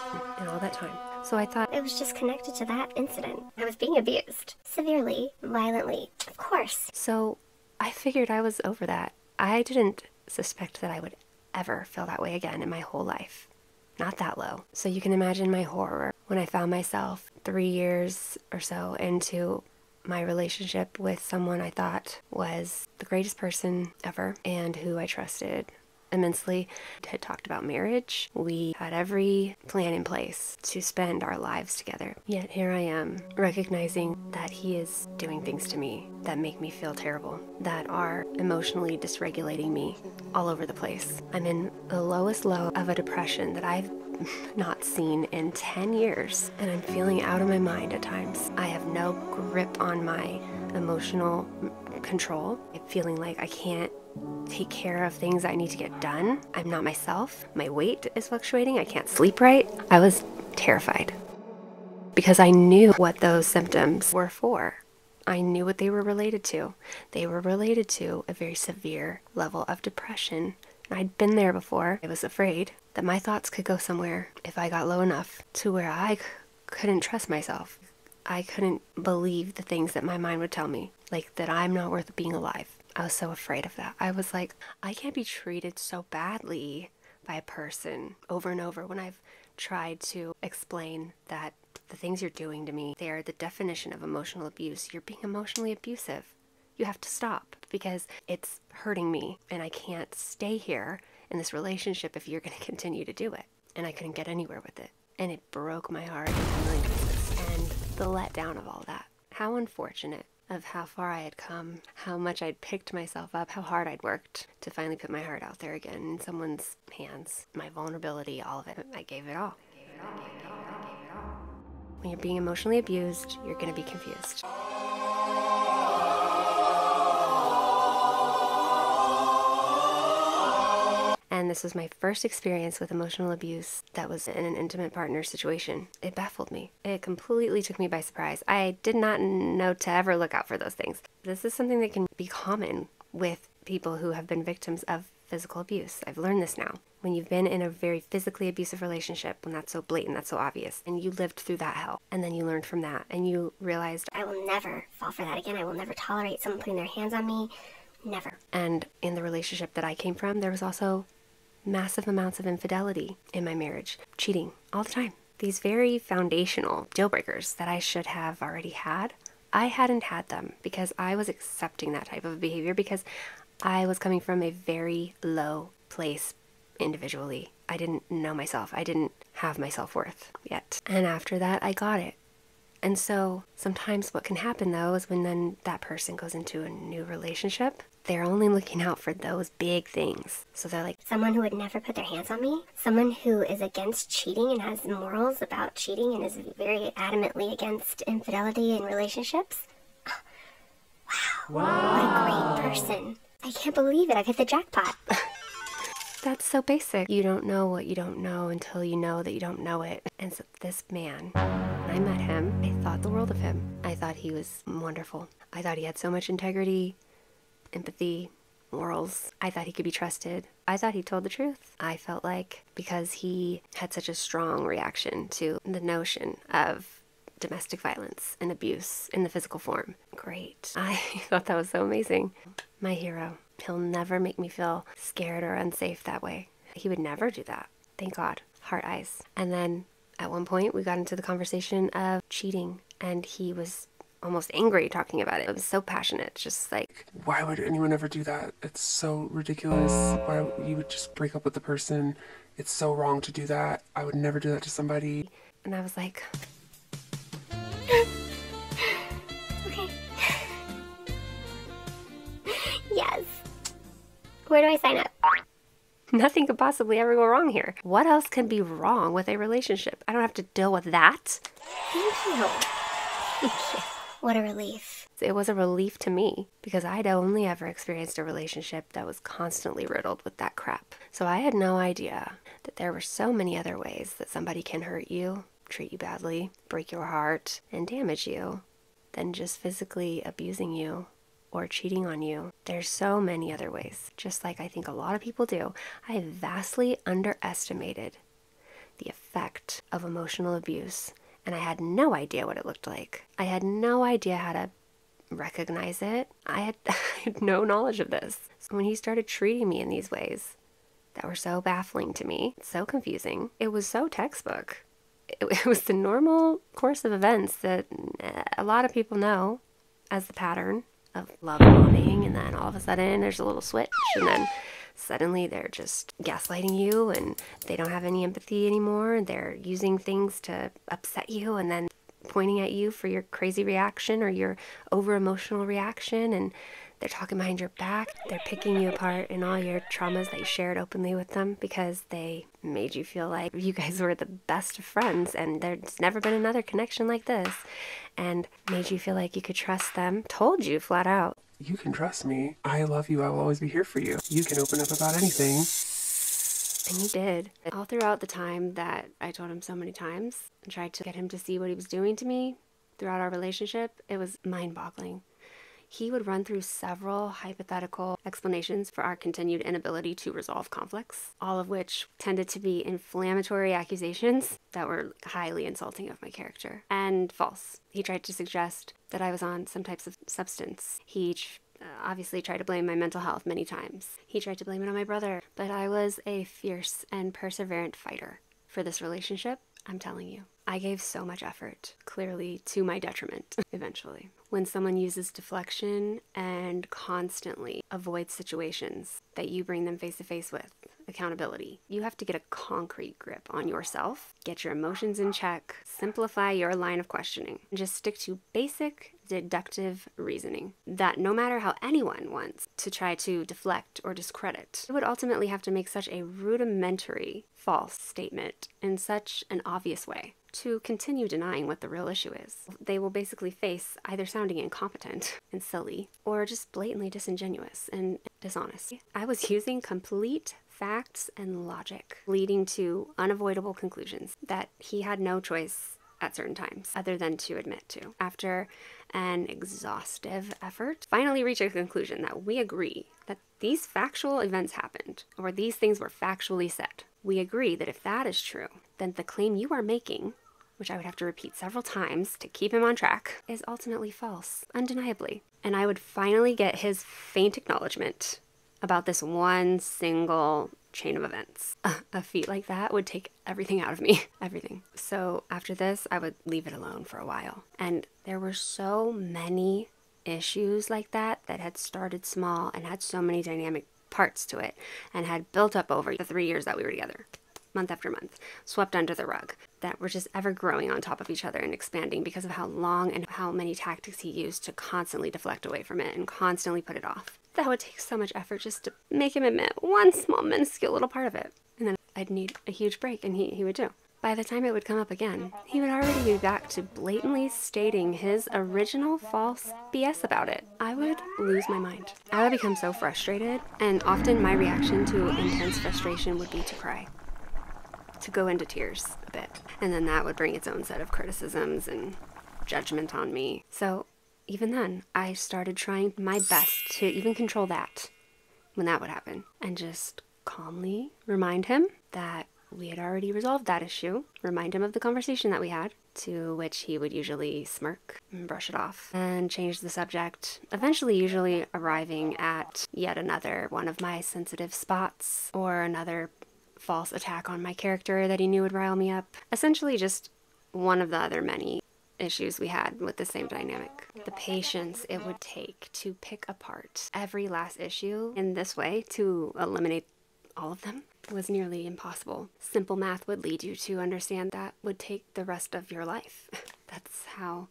Speaker 5: in all that time. So I thought,
Speaker 2: It was just connected to that incident. I was being abused. Severely, violently, of course.
Speaker 5: so I figured I was over that. I didn't suspect that I would ever feel that way again in my whole life. Not that low. So you can imagine my horror when I found myself 3 years or so into my relationship with someone I thought was the greatest person ever and who I trusted immensely. Had talked about marriage. We had every plan in place to spend our lives together. Yet here I am, recognizing that he is doing things to me that make me feel terrible, that are emotionally dysregulating me all over the place. I'm in the lowest low of a depression that I've not seen in 10 years, and I'm feeling out of my mind at times. I have no grip on my emotional control. I'm feeling like I can't take care of things I need to get done. I'm not myself. My weight is fluctuating. I can't sleep right. I was terrified because I knew what those symptoms were for. I knew what they were related to. They were related to a very severe level of depression. I'd been there before. I was afraid that my thoughts could go somewhere if I got low enough to where I couldn't trust myself. I couldn't believe the things that my mind would tell me, like that I'm not worth being alive. I was so afraid of that. I was like, I can't be treated so badly by a person over and over when I've tried to explain that the things you're doing to me, they are the definition of emotional abuse. You're being emotionally abusive. You have to stop because it's hurting me and I can't stay here in this relationship if you're going to continue to do it. And I couldn't get anywhere with it. And it broke my heart into a million pieces. And the letdown of all that. How unfortunate of how far I had come, how much I'd picked myself up, how hard I'd worked to finally put my heart out there again in someone's hands. My vulnerability, all of it. I gave it all. When you're being emotionally abused, you're going to be confused. And this was my first experience with emotional abuse that was in an intimate partner situation. It baffled me. It completely took me by surprise. I did not know to ever look out for those things. This is something that can be common with people who have been victims of physical abuse. I've learned this now. When you've been in a very physically abusive relationship, when that's so blatant, that's so obvious, and you lived through that hell, and then you learned from that, and you realized,
Speaker 2: I will never fall for that again. I will never tolerate someone putting their hands on me. Never.
Speaker 5: And in the relationship that I came from, there was also massive amounts of infidelity in my marriage, cheating all the time. These very foundational deal breakers that I should have already had, I hadn't had them because I was accepting that type of behavior because I was coming from a very low place individually. I didn't know myself. I didn't have my self-worth yet. And after that, I got it. And so sometimes what can happen though is when then that person goes into a new relationship, they're only looking out for those big things. So they're like,
Speaker 2: someone who would never put their hands on me, someone who is against cheating and has morals about cheating and is very adamantly against infidelity in relationships. Wow. What a great person. I can't believe it. I've hit the jackpot.
Speaker 5: that's so basic. You don't know what you don't know until you know that you don't know it. And so this man, when I met him, I thought the world of him. I thought he was wonderful. I thought he had so much integrity, empathy, morals. I thought he could be trusted. I thought he told the truth. I felt like because he had such a strong reaction to the notion of domestic violence and abuse in the physical form. Great. I thought that was so amazing. My hero. He'll never make me feel scared or unsafe that way. He would never do that. Thank God. Heart eyes. And then at one point we got into the conversation of cheating and he was almost angry talking about it. It was so passionate, just like,
Speaker 6: why would anyone ever do that? It's so ridiculous. Why you would just break up with the person? It's so wrong to do that. I would never do that to somebody.
Speaker 5: And I was like,
Speaker 2: Okay. Yes. Where do I sign up?
Speaker 5: nothing could possibly ever go wrong here. What else can be wrong with a relationship? I don't have to deal with that.
Speaker 2: Thank you. Thank you. What a relief.
Speaker 5: It was a relief to me because I'd only ever experienced a relationship that was constantly riddled with that crap. So I had no idea that there were so many other ways that somebody can hurt you, treat you badly, break your heart, and damage you than just physically abusing you or cheating on you. There's so many other ways, just like I think a lot of people do. I vastly underestimated the effect of emotional abuse, and I had no idea what it looked like. I had no idea how to recognize it. I had no knowledge of this. So when he started treating me in these ways that were so baffling to me, so confusing, it was so textbook. It was the normal course of events that a lot of people know as the pattern of love bombing, and then all of a sudden there's a little switch, and then suddenly they're just gaslighting you and they don't have any empathy anymore. They're using things to upset you and then pointing at you for your crazy reaction or your over-emotional reaction, and they're talking behind your back. They're picking you apart in all your traumas that you shared openly with them because they made you feel like you guys were the best of friends and there's never been another connection like this, and made you feel like you could trust them, told you flat out,
Speaker 6: you can trust me. I love you. I will always be here for you. You can open up about anything.
Speaker 5: And you did. All throughout the time that I told him so many times and tried to get him to see what he was doing to me, throughout our relationship, it was mind-boggling. He would run through several hypothetical explanations for our continued inability to resolve conflicts, all of which tended to be inflammatory accusations that were highly insulting of my character and false. He tried to suggest that I was on some types of substance. He obviously tried to blame my mental health many times. He tried to blame it on my brother, but I was a fierce and perseverant fighter for this relationship. I'm telling you, I gave so much effort, clearly to my detriment, eventually. When someone uses deflection and constantly avoids situations that you bring them face to face with, accountability, you have to get a concrete grip on yourself, get your emotions in check, simplify your line of questioning, and just stick to basic deductive reasoning that no matter how anyone wants to try to deflect or discredit, it would ultimately have to make such a rudimentary false statement in such an obvious way to continue denying what the real issue is. They will basically face either sounding incompetent and silly or just blatantly disingenuous and dishonest. I was using complete facts and logic, leading to unavoidable conclusions that he had no choice at certain times other than to admit to. After an exhaustive effort, finally reach a conclusion that we agree that these factual events happened, or these things were factually said. We agree that if that is true, then the claim you are making, which I would have to repeat several times to keep him on track, is ultimately false, undeniably. And I would finally get his faint acknowledgement about this one single chain of events. A feat like that would take everything out of me, everything. So after this, I would leave it alone for a while. And there were so many issues like that that had started small and had so many dynamic parts to it and had built up over the 3 years that we were together, month after month, swept under the rug, that were just ever growing on top of each other and expanding because of how long and how many tactics he used to constantly deflect away from it and constantly put it off. That would take so much effort just to make him admit one small, minuscule little part of it. And then I'd need a huge break, and he would do. By the time it would come up again, he would already be back to blatantly stating his original false BS about it. I would lose my mind. I would become so frustrated, and often my reaction to intense frustration would be to cry, to go into tears a bit. And then that would bring its own set of criticisms and judgment on me. So even then, I started trying my best to even control that when that would happen, and just calmly remind him that we had already resolved that issue, remind him of the conversation that we had, to which he would usually smirk and brush it off and change the subject, eventually usually arriving at yet another one of my sensitive spots or another false attack on my character that he knew would rile me up. Essentially just one of the other many issues we had with the same dynamic. The patience it would take to pick apart every last issue in this way to eliminate all of them was nearly impossible. Simple math would lead you to understand that would take the rest of your life. That's how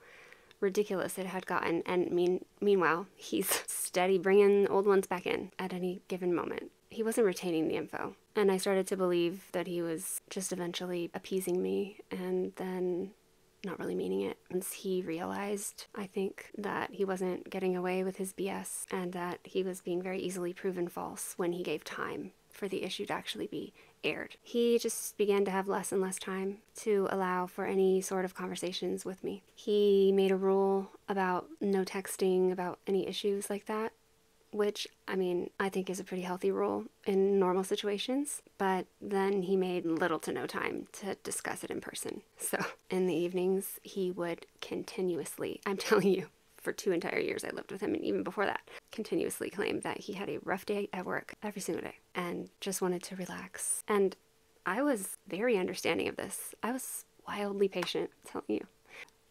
Speaker 5: ridiculous it had gotten. And meanwhile, he's steady bringing old ones back in at any given moment. He wasn't retaining the info. And I started to believe that he was just eventually appeasing me and then not really meaning it. Once he realized, I think, that he wasn't getting away with his BS and that he was being very easily proven false when he gave time for the issue to actually be aired, he just began to have less and less time to allow for any sort of conversations with me. He made a rule about no texting about any issues like that, which, I mean, I think is a pretty healthy rule in normal situations, but then he made little to no time to discuss it in person. So in the evenings, he would continuously, I'm telling you, for 2 entire years I lived with him, and even before that, continuously claim that he had a rough day at work every single day and just wanted to relax. And I was very understanding of this. I was wildly patient, I'm telling you,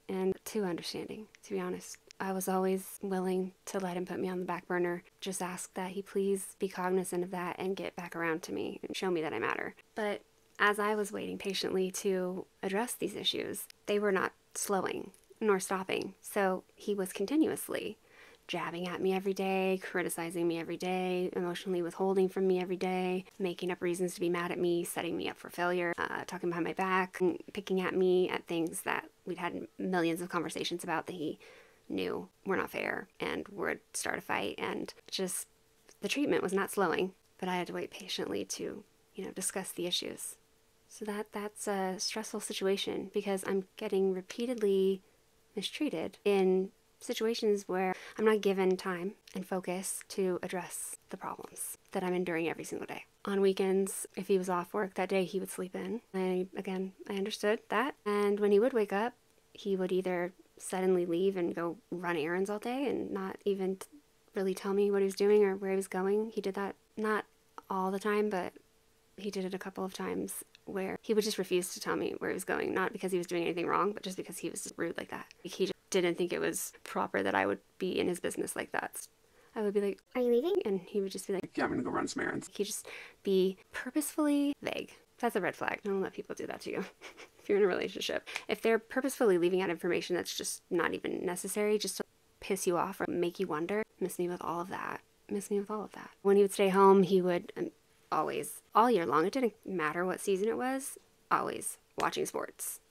Speaker 5: and too understanding, to be honest. I was always willing to let him put me on the back burner, just ask that he please be cognizant of that and get back around to me and show me that I matter. But as I was waiting patiently to address these issues, they were not slowing nor stopping. So he was continuously jabbing at me every day, criticizing me every day, emotionally withholding from me every day, making up reasons to be mad at me, setting me up for failure, talking behind my back, and picking at me at things that we'd had millions of conversations about that he knew were not fair and would start a fight. And just the treatment was not slowing, but I had to wait patiently to, discuss the issues. So that's a stressful situation because I'm getting repeatedly mistreated in situations where I'm not given time and focus to address the problems that I'm enduring every single day. On weekends, if he was off work that day, he would sleep in. I understood that. And when he would wake up, he would either suddenly leave and go run errands all day and not even really tell me what he was doing or where he was going. He did that not all the time, but he did it a couple of times where he would just refuse to tell me where he was going, not because he was doing anything wrong, but just because he was rude like that. He just didn't think it was proper that I would be in his business like that. I would be like, "Are you leaving?" And he would just be like,
Speaker 6: Yeah, I'm gonna go run some errands.
Speaker 5: he'd just be purposefully vague. That's a red flag. Don't let people do that to you. If you're in a relationship, if they're purposefully leaving out information that's just not even necessary, just to piss you off or make you wonder, miss me with all of that. Miss me with all of that. When he would stay home, he would always, all year long, it didn't matter what season it was, always watching sports.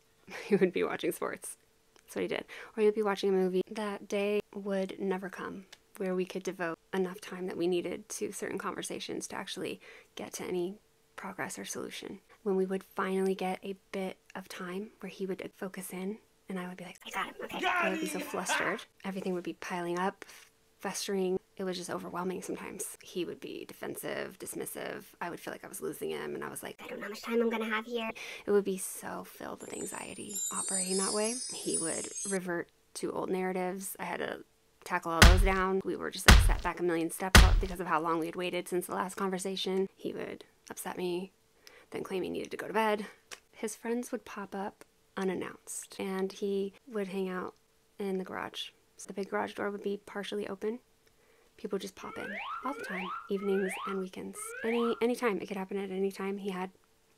Speaker 5: He would be watching sports. That's what he did. Or he would be watching a movie. That day would never come where we could devote enough time that we needed to certain conversations to actually get to any progress or solution. When we would finally get a bit of time where he would focus in and I would be like,
Speaker 2: I got him. Okay.
Speaker 5: I would be so flustered. Everything would be piling up, festering. It was just overwhelming sometimes. He would be defensive, dismissive. I would feel like I was losing him, and I was like,
Speaker 2: I don't know how much time I'm gonna have here.
Speaker 5: it would be so filled with anxiety operating that way. He would revert to old narratives. I had to tackle all those down. We were just like set back a million steps because of how long we had waited since the last conversation. He would upset me, then claim he needed to go to bed. His friends would pop up unannounced, and he would hang out in the garage. So the big garage door would be partially open. People would just pop in all the time, evenings and weekends. Any time. It could happen at any time. He had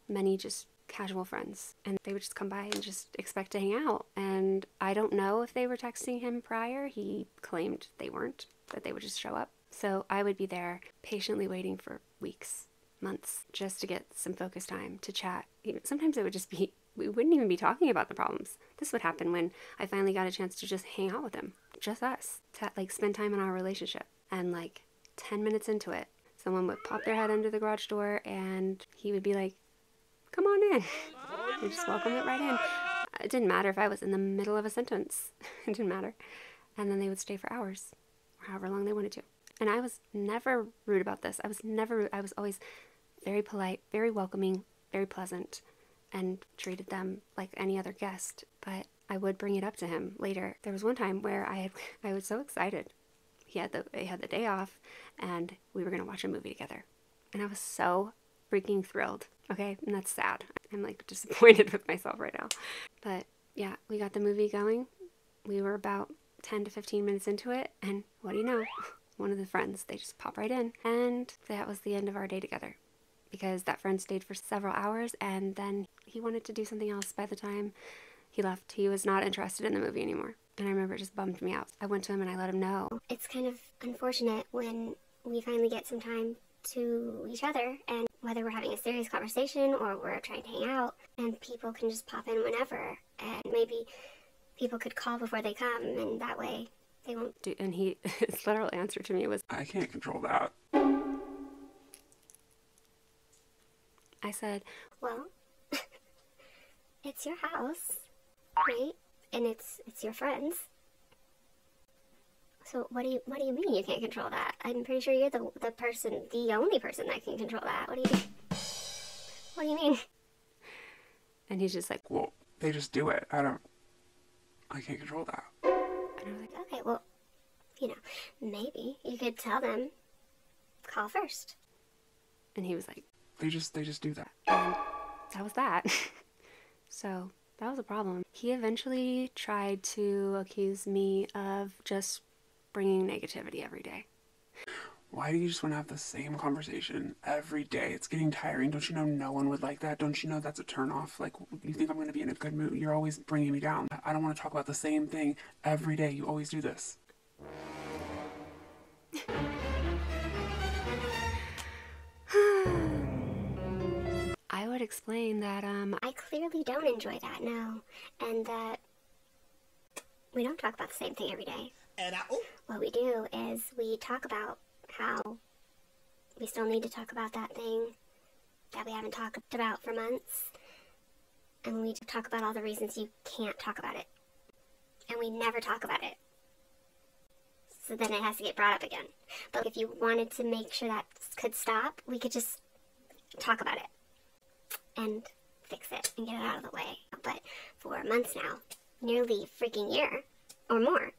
Speaker 5: many just casual friends, and they would just come by and just expect to hang out. And I don't know if they were texting him prior. He claimed they weren't, that they would just show up. So I would be there patiently waiting for weeks, months, just to get some focus time to chat. Sometimes it would just be, we wouldn't even be talking about the problems. This would happen when I finally got a chance to just hang out with him, just us, to like spend time in our relationship. And like 10 minutes into it, someone would pop their head under the garage door and he would be like, come on in. And just welcome it right in. It didn't matter if I was in the middle of a sentence. It didn't matter. And then they would stay for hours or however long they wanted to. And I was never rude about this. I was never rude. I was always very polite, very welcoming, very pleasant, and treated them like any other guest. But I would bring it up to him later. There was one time where I was so excited. He had the day off, and we were going to watch a movie together. And I was so freaking thrilled. Okay, and that's sad. I'm like disappointed with myself right now. But yeah, we got the movie going. We were about 10 to 15 minutes into it, and what do you know? One of the friends, they just pop right in. And that was the end of our day together. Because that friend stayed for several hours, and then he wanted to do something else by the time he left. He was not interested in the movie anymore. And I remember it just bummed me out. I went to him and I let him know.
Speaker 2: It's kind of unfortunate when we finally get some time to each other, and whether we're having a serious conversation or we're trying to hang out, and people can just pop in whenever, and maybe people could call before they come, and that way they won't.
Speaker 5: And his literal answer to me was,
Speaker 6: I can't control that.
Speaker 5: I said,
Speaker 2: well, it's your house, right? And it's your friends. So what do you mean you can't control that? I'm pretty sure you're the only person that can control that. What do you mean? What do you mean?
Speaker 5: And he's just like,
Speaker 6: Well, they just do it. I can't control that.
Speaker 5: and I was like,
Speaker 2: Okay, well, maybe you could tell them, call first.
Speaker 5: and he was like,
Speaker 6: They just do that.
Speaker 5: and that was that. So that was a problem. He eventually tried to accuse me of just bringing negativity every day.
Speaker 6: Why do you just want to have the same conversation every day? It's getting tiring. Don't you know no one would like that? Don't you know that's a turnoff? Like, you think I'm going to be in a good mood? You're always bringing me down. I don't want to talk about the same thing every day. You always do this.
Speaker 5: I would explain that,
Speaker 2: I clearly don't enjoy that, no. And that we don't talk about the same thing every day. What we do is we talk about how we still need to talk about that thing that we haven't talked about for months. And we talk about all the reasons you can't talk about it. and we never talk about it. So then it has to get brought up again. But if you wanted to make sure that could stop, we could just talk about it and fix it and get it out of the way. But for months now, nearly a freaking year or more,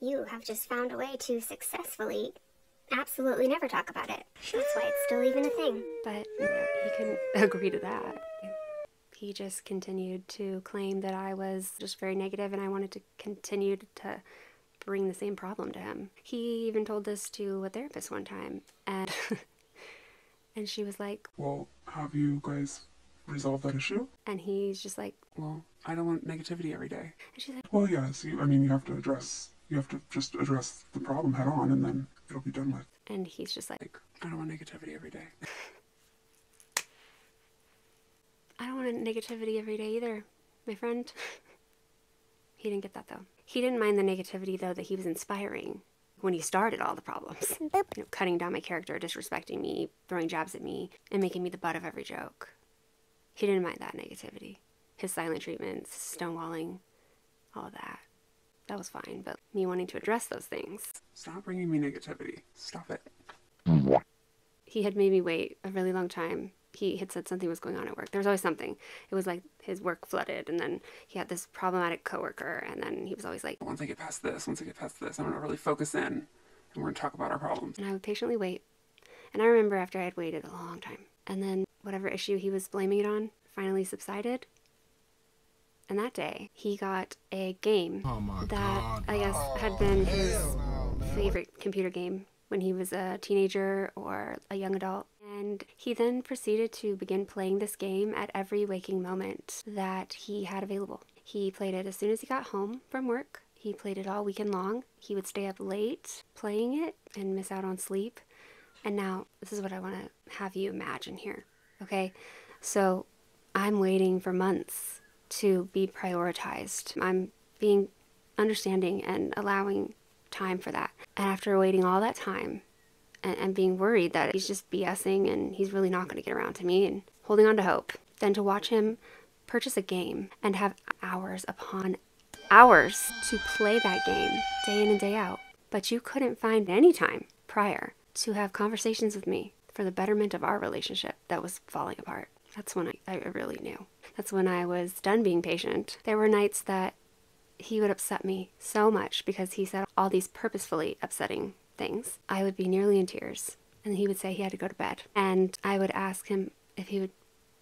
Speaker 2: you have just found a way to successfully absolutely never talk about it. That's why it's still even a thing.
Speaker 5: But he couldn't agree to that. He just continued to claim that I was just very negative and I wanted to continue to bring the same problem to him. He even told this to a therapist one time, and and she was like,
Speaker 6: Well, have you guys resolved that issue?
Speaker 5: and he's just like,
Speaker 6: Well, I don't want negativity every day.
Speaker 5: and she's like,
Speaker 4: Well, yes. You have to just address the problem head on, and then it'll be done with.
Speaker 5: and he's just like,
Speaker 6: I don't want negativity every day.
Speaker 5: I don't want negativity every day either, my friend. He didn't get that though. He didn't mind the negativity though that he was inspiring when he started all the problems. Cutting down my character, disrespecting me, throwing jabs at me, and making me the butt of every joke. He didn't mind that negativity. His silent treatments, stonewalling, all of that. That was fine, but me wanting to address those things.
Speaker 6: Stop bringing me negativity. Stop it.
Speaker 5: He had made me wait a really long time. He had said something was going on at work. There was always something. It was like his work flooded, and then he had this problematic coworker, and then he was always like,
Speaker 6: Once I get past this, I'm going to really focus in, and we're going to talk about our problems.
Speaker 5: and I would patiently wait. And I remember after I had waited a long time, and then whatever issue he was blaming it on finally subsided. And that day, he got a game that I guess had been his favorite computer game when he was a teenager or a young adult. And he then proceeded to begin playing this game at every waking moment that he had available. He played it as soon as he got home from work. He played it all weekend long. He would stay up late playing it and miss out on sleep. And now, this is what I want to have you imagine here, okay? So, I'm waiting for months to be prioritized. I'm being understanding and allowing time for that. And after waiting all that time and being worried that he's just BSing and he's really not going to get around to me and holding on to hope, then to watch him purchase a game and have hours upon hours to play that game day in and day out. But you couldn't find any time prior to have conversations with me for the betterment of our relationship that was falling apart. That's when I really knew. That's when I was done being patient. There were nights that he would upset me so much because he said all these purposefully upsetting things. I would be nearly in tears, and he would say he had to go to bed. And I would ask him if he would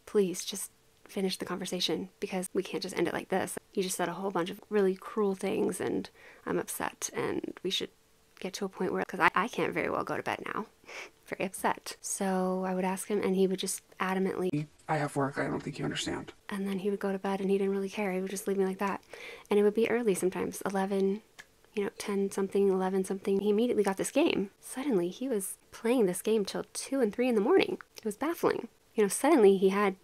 Speaker 5: please just finish the conversation, because we can't just end it like this. You just said a whole bunch of really cruel things, and I'm upset, and we should get to a point where, because I can't very well go to bed now. Very upset. So I would ask him, and he would just adamantly,
Speaker 6: I have work. I don't think you understand.
Speaker 5: and then he would go to bed, and he didn't really care. He would just leave me like that. And it would be early sometimes, 11, 10 something, 11 something. He immediately got this game. Suddenly, he was playing this game till 2 and 3 in the morning. It was baffling. Suddenly he had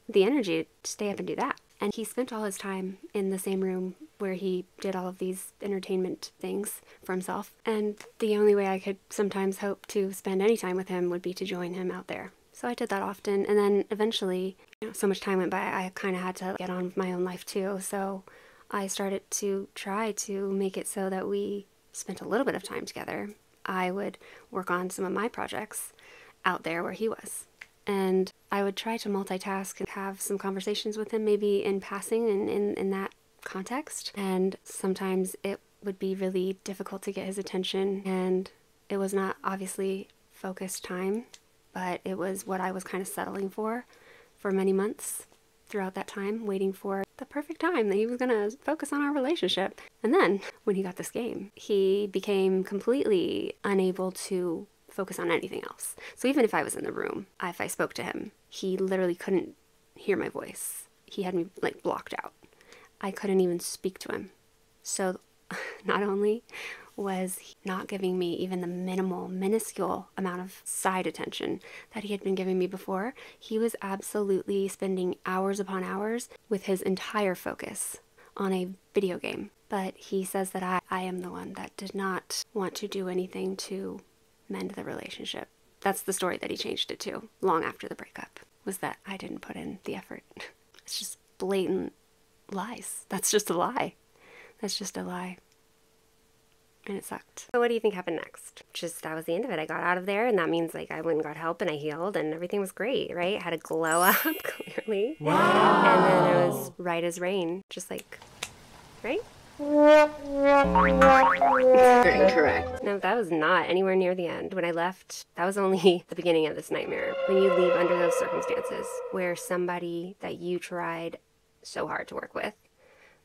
Speaker 5: the energy to stay up and do that. And he spent all his time in the same room where he did all of these entertainment things for himself. And the only way I could sometimes hope to spend any time with him would be to join him out there. So I did that often. And then eventually, so much time went by, I kind of had to get on with my own life too. So I started to try to make it so that we spent a little bit of time together. I would work on some of my projects out there where he was. And I would try to multitask and have some conversations with him, maybe in passing and in that context. And sometimes it would be really difficult to get his attention, and it was not obviously focused time, but it was what I was kind of settling for many months throughout that time, waiting for the perfect time that he was going to focus on our relationship. And then when he got this game, he became completely unable to focus on anything else. So even if I was in the room, if I spoke to him, he literally couldn't hear my voice. He had me blocked out. I couldn't even speak to him. So not only was he not giving me even the minuscule amount of side attention that he had been giving me before, he was absolutely spending hours upon hours with his entire focus on a video game. But he says that I am the one that did not want to do anything to mend the relationship. That's the story that he changed it to long after the breakup, was that I didn't put in the effort. It's just blatant lies. That's just a lie. That's just a lie. And it sucked. So what do you think happened next? Just that was the end of it. I got out of there, and that means like I went and got help and I healed and everything was great, right? I had a glow up, clearly. Wow. And then it was right as rain, just like, right? Incorrect. No, that was not anywhere near the end. When I left, that was only the beginning of this nightmare. When you leave under those circumstances where somebody that you tried so hard to work with,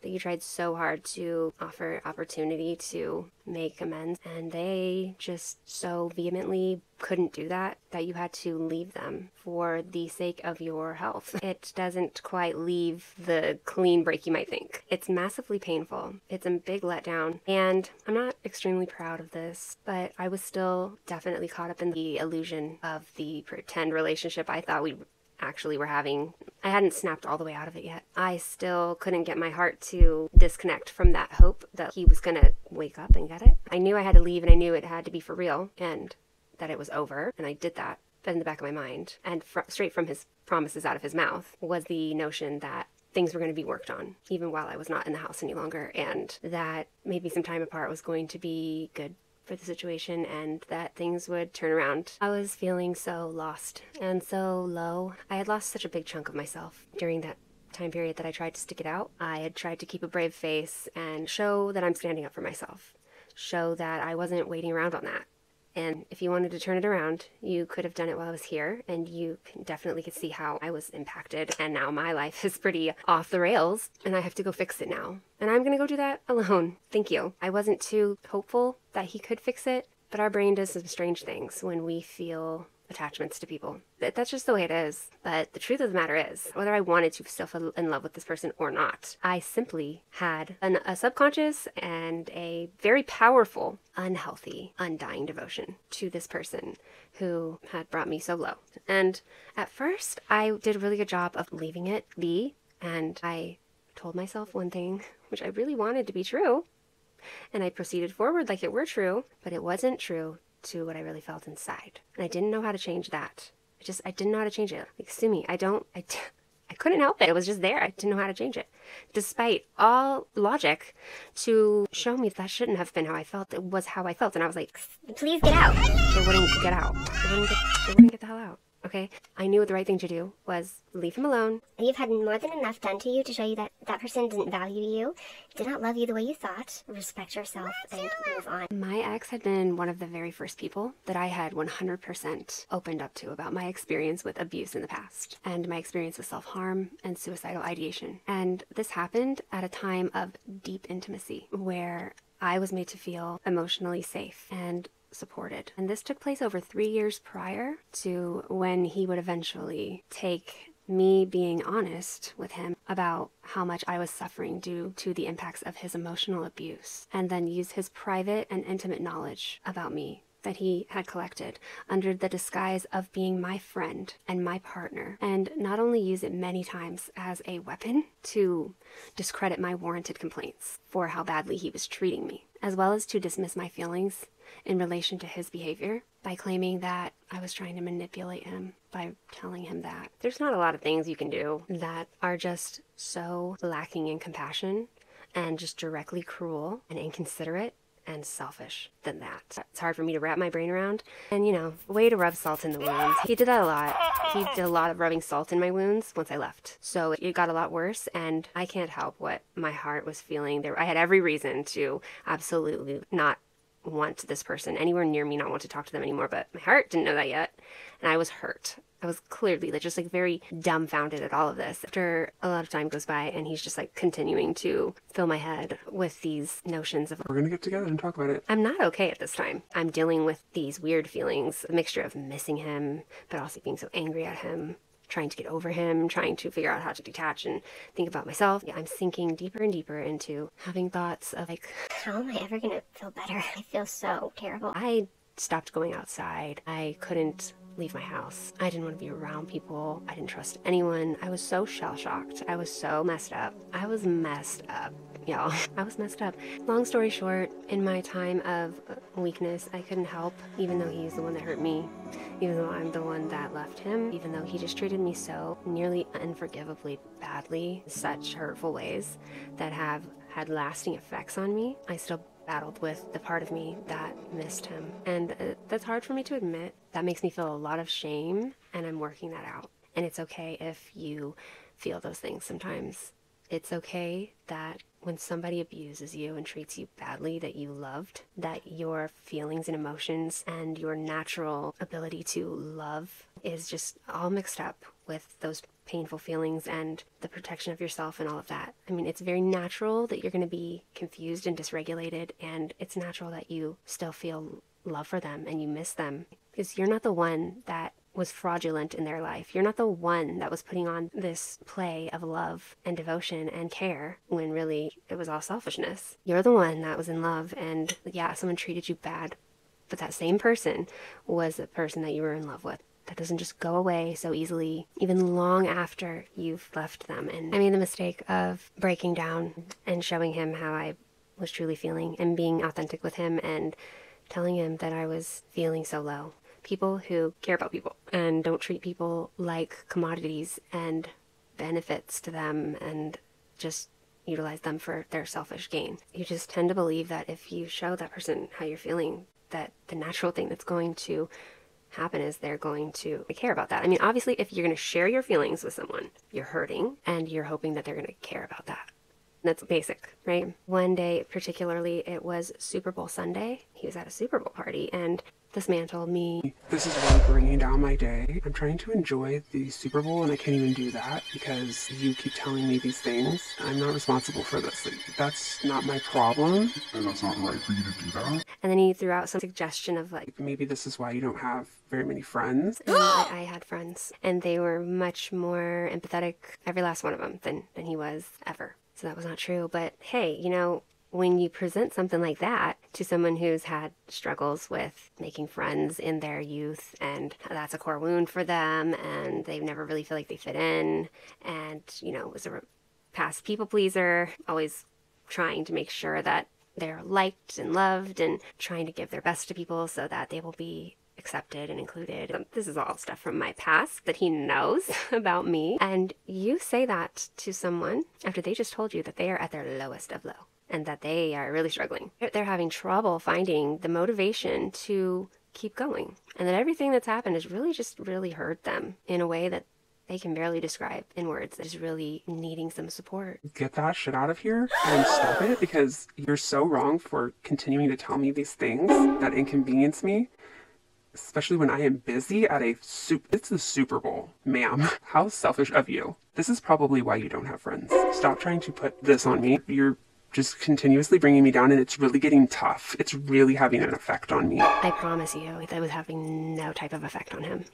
Speaker 5: that you tried so hard to offer opportunity to make amends, and they just so vehemently couldn't do that, that you had to leave them for the sake of your health. It doesn't quite leave the clean break you might think. It's massively painful. It's a big letdown, and I'm not extremely proud of this, but I was still definitely caught up in the illusion of the pretend relationship I thought we actually were having. I hadn't snapped all the way out of it yet. I still couldn't get my heart to disconnect from that hope that he was gonna wake up and get it. I knew I had to leave, and I knew it had to be for real and that it was over, and I did that. But in the back of my mind, and straight from his promises out of his mouth, was the notion that things were going to be worked on even while I was not in the house any longer, and that maybe some time apart was going to be good for the situation and that things would turn around. I was feeling so lost and so low. I had lost such a big chunk of myself during that time period that I tried to stick it out. I had tried to keep a brave face and show that I'm standing up for myself, show that I wasn't waiting around on that. And if you wanted to turn it around, you could have done it while I was here, and you definitely could see how I was impacted, and now my life is pretty off the rails, and I have to go fix it now. And I'm gonna go do that alone. Thank you. I wasn't too hopeful that he could fix it, but our brain does some strange things when we feel attachments to people. That's just the way it is. But the truth of the matter is, whether I wanted to still fall in love with this person or not, I simply had a subconscious and a very powerful, unhealthy, undying devotion to this person who had brought me so low. And at first, I did a really good job of leaving it be, and I told myself one thing, which I really wanted to be true, and I proceeded forward like it were true, but it wasn't true to what I really felt inside. And I didn't know how to change that. I didn't know how to change it. Like, sue me. I couldn't help it. It was just there. I didn't know how to change it. Despite all logic to show me that shouldn't have been how I felt. It was how I felt. And I was like,
Speaker 2: Please get out.
Speaker 5: it wouldn't get out. It wouldn't get the hell out. Okay? I knew what the right thing to do was leave him alone.
Speaker 2: You've had more than enough done to you to show you that that person didn't value you, did not love you the way you thought. Respect yourself and move on.
Speaker 5: My ex had been one of the very first people that I had 100% opened up to about my experience with abuse in the past and my experience with self-harm and suicidal ideation. And this happened at a time of deep intimacy where I was made to feel emotionally safe and supported. And this took place over 3 years prior to when he would eventually take me being honest with him about how much I was suffering due to the impacts of his emotional abuse, and then use his private and intimate knowledge about me that he had collected under the disguise of being my friend and my partner, and not only use it many times as a weapon to discredit my warranted complaints for how badly he was treating me, as well as to dismiss my feelings in relation to his behavior by claiming that I was trying to manipulate him by telling him that. There's not a lot of things you can do that are just so lacking in compassion and just directly cruel and inconsiderate and selfish than that. It's hard for me to wrap my brain around. And way to rub salt in the wounds. He did that a lot. He did a lot of rubbing salt in my wounds once I left. So it got a lot worse, and I can't help what my heart was feeling. I had every reason to absolutely not want this person anywhere near me, not want to talk to them anymore, but my heart didn't know that yet, and I was hurt. I was clearly just very dumbfounded at all of this. After a lot of time goes by and he's just continuing to fill my head with these notions of,
Speaker 6: We're gonna get together and talk about it.
Speaker 5: I'm not okay at this time. I'm dealing with these weird feelings, a mixture of missing him, but also being so angry at him, trying to get over him, trying to figure out how to detach and think about myself. I'm sinking deeper and deeper into having thoughts of
Speaker 2: How am I ever gonna feel better? I feel so terrible.
Speaker 5: I stopped going outside. I couldn't leave my house. I didn't want to be around people. I didn't trust anyone. I was so shell-shocked. I was so messed up. I was messed up, y'all. I was messed up. Long story short, in my time of weakness, I couldn't help, even though he's the one that hurt me, even though I'm the one that left him, even though he just treated me so nearly unforgivably badly, such hurtful ways that have had lasting effects on me, I still battled with the part of me that missed him. And that's hard for me to admit. That makes me feel a lot of shame, and I'm working that out. And it's okay if you feel those things sometimes. It's okay that when somebody abuses you and treats you badly that you loved, that your feelings and emotions and your natural ability to love is just all mixed up with those painful feelings and the protection of yourself and all of that. I mean, it's very natural that you're going to be confused and dysregulated, and it's natural that you still feel love for them and you miss them, because you're not the one that was fraudulent in their life. You're not the one that was putting on this play of love and devotion and care when really it was all selfishness. You're the one that was in love, and yeah, someone treated you bad, but that same person was the person that you were in love with. That doesn't just go away so easily, even long after you've left them. And I made the mistake of breaking down and showing him how I was truly feeling and being authentic with him and telling him that I was feeling so low. People who care about people and don't treat people like commodities and benefits to them and just utilize them for their selfish gain. You just tend to believe that if you show that person how you're feeling, that the natural thing that's going to happen is they're going to care about that. I mean, obviously, if you're going to share your feelings with someone, you're hurting and you're hoping that they're going to care about that. That's basic, right? One day, particularly, it was Super Bowl Sunday. He was at a Super Bowl party, and this man told me,
Speaker 6: "This is really bringing down my day. I'm trying to enjoy the Super Bowl, and I can't even do that because you keep telling me these things. I'm not responsible for this. Like, that's not my problem.
Speaker 4: And that's not right for you to do that.
Speaker 5: And then he threw out some suggestion of like,
Speaker 6: Maybe this is why you don't have very many friends."
Speaker 5: and I had friends, and they were much more empathetic, every last one of them, than he was ever. So that was not true. But hey, you know, when you present something like that to someone who's had struggles with making friends in their youth, and that's a core wound for them, and they never really feel like they fit in, and, you know, was a past people pleaser, always trying to make sure that they're liked and loved and trying to give their best to people so that they will be accepted and included. This is all stuff from my past that he knows about me. And you say that to someone after they just told you that they are at their lowest of low and that they are really struggling. They're having trouble finding the motivation to keep going, and that everything that's happened has really just really hurt them in a way that they can barely describe in words, that is really needing some support.
Speaker 6: Get that shit out of here and stop it, because you're so wrong for continuing to tell me these things that inconvenience me. Especially when I am busy at it's the Super Bowl. Ma'am, how selfish of you. This is probably why you don't have friends. Stop trying to put this on me. You're just continuously bringing me down, and it's really getting tough. It's really having an effect on me.
Speaker 5: I promise you, that was having no type of effect on him.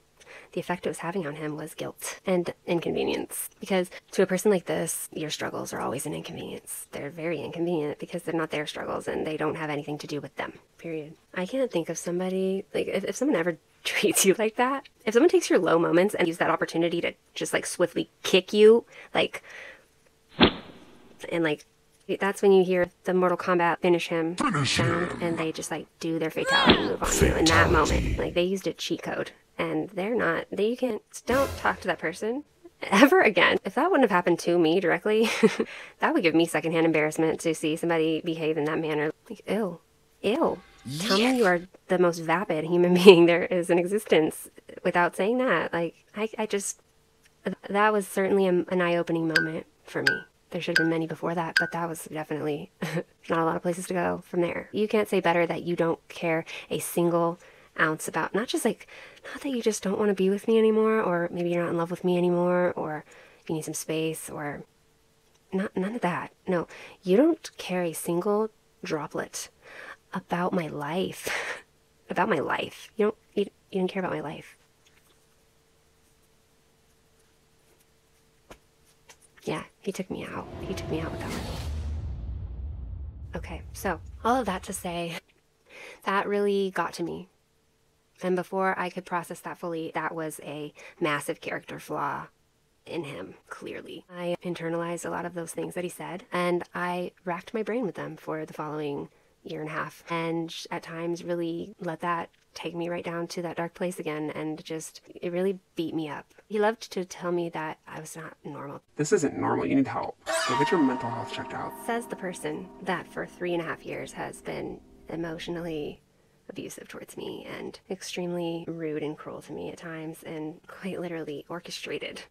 Speaker 5: The effect it was having on him was guilt and inconvenience. Because to a person like this, your struggles are always an inconvenience. They're very inconvenient because they're not their struggles and they don't have anything to do with them, period. I can't think of somebody, like, if someone ever treats you like that, if someone takes your low moments and use that opportunity to just, like, swiftly kick you, like, and, like, that's when you hear the Mortal Kombat finish him sound, and they just, like, do their fatality move on you in that moment. Like, they used a cheat code. And don't talk to that person ever again. If that wouldn't have happened to me directly, that would give me secondhand embarrassment to see somebody behave in that manner. Like, ew. Tell me you are the most vapid human being there is in existence without saying that. Like, that was certainly an eye-opening moment for me. There should have been many before that, but that was definitely not a lot of places to go from there. You can't say better that you don't care a single ounce about, not that you just don't want to be with me anymore, or maybe you're not in love with me anymore, or you need some space, or none of that. No, you don't care a single droplet about my life. About my life. You don't care about my life. Yeah, he took me out. He took me out with that one. Okay, so all of that to say, that really got to me. And before I could process that fully, that was a massive character flaw in him, clearly. I internalized a lot of those things that he said, and I racked my brain with them for the following year and a half, and at times really let that take me right down to that dark place again, and just, it really beat me up. He loved to tell me that I was not normal.
Speaker 6: This isn't normal. You need help. Go get your mental health checked out.
Speaker 5: Says the person that for 3.5 years has been emotionally abusive towards me and extremely rude and cruel to me at times, and quite literally orchestrated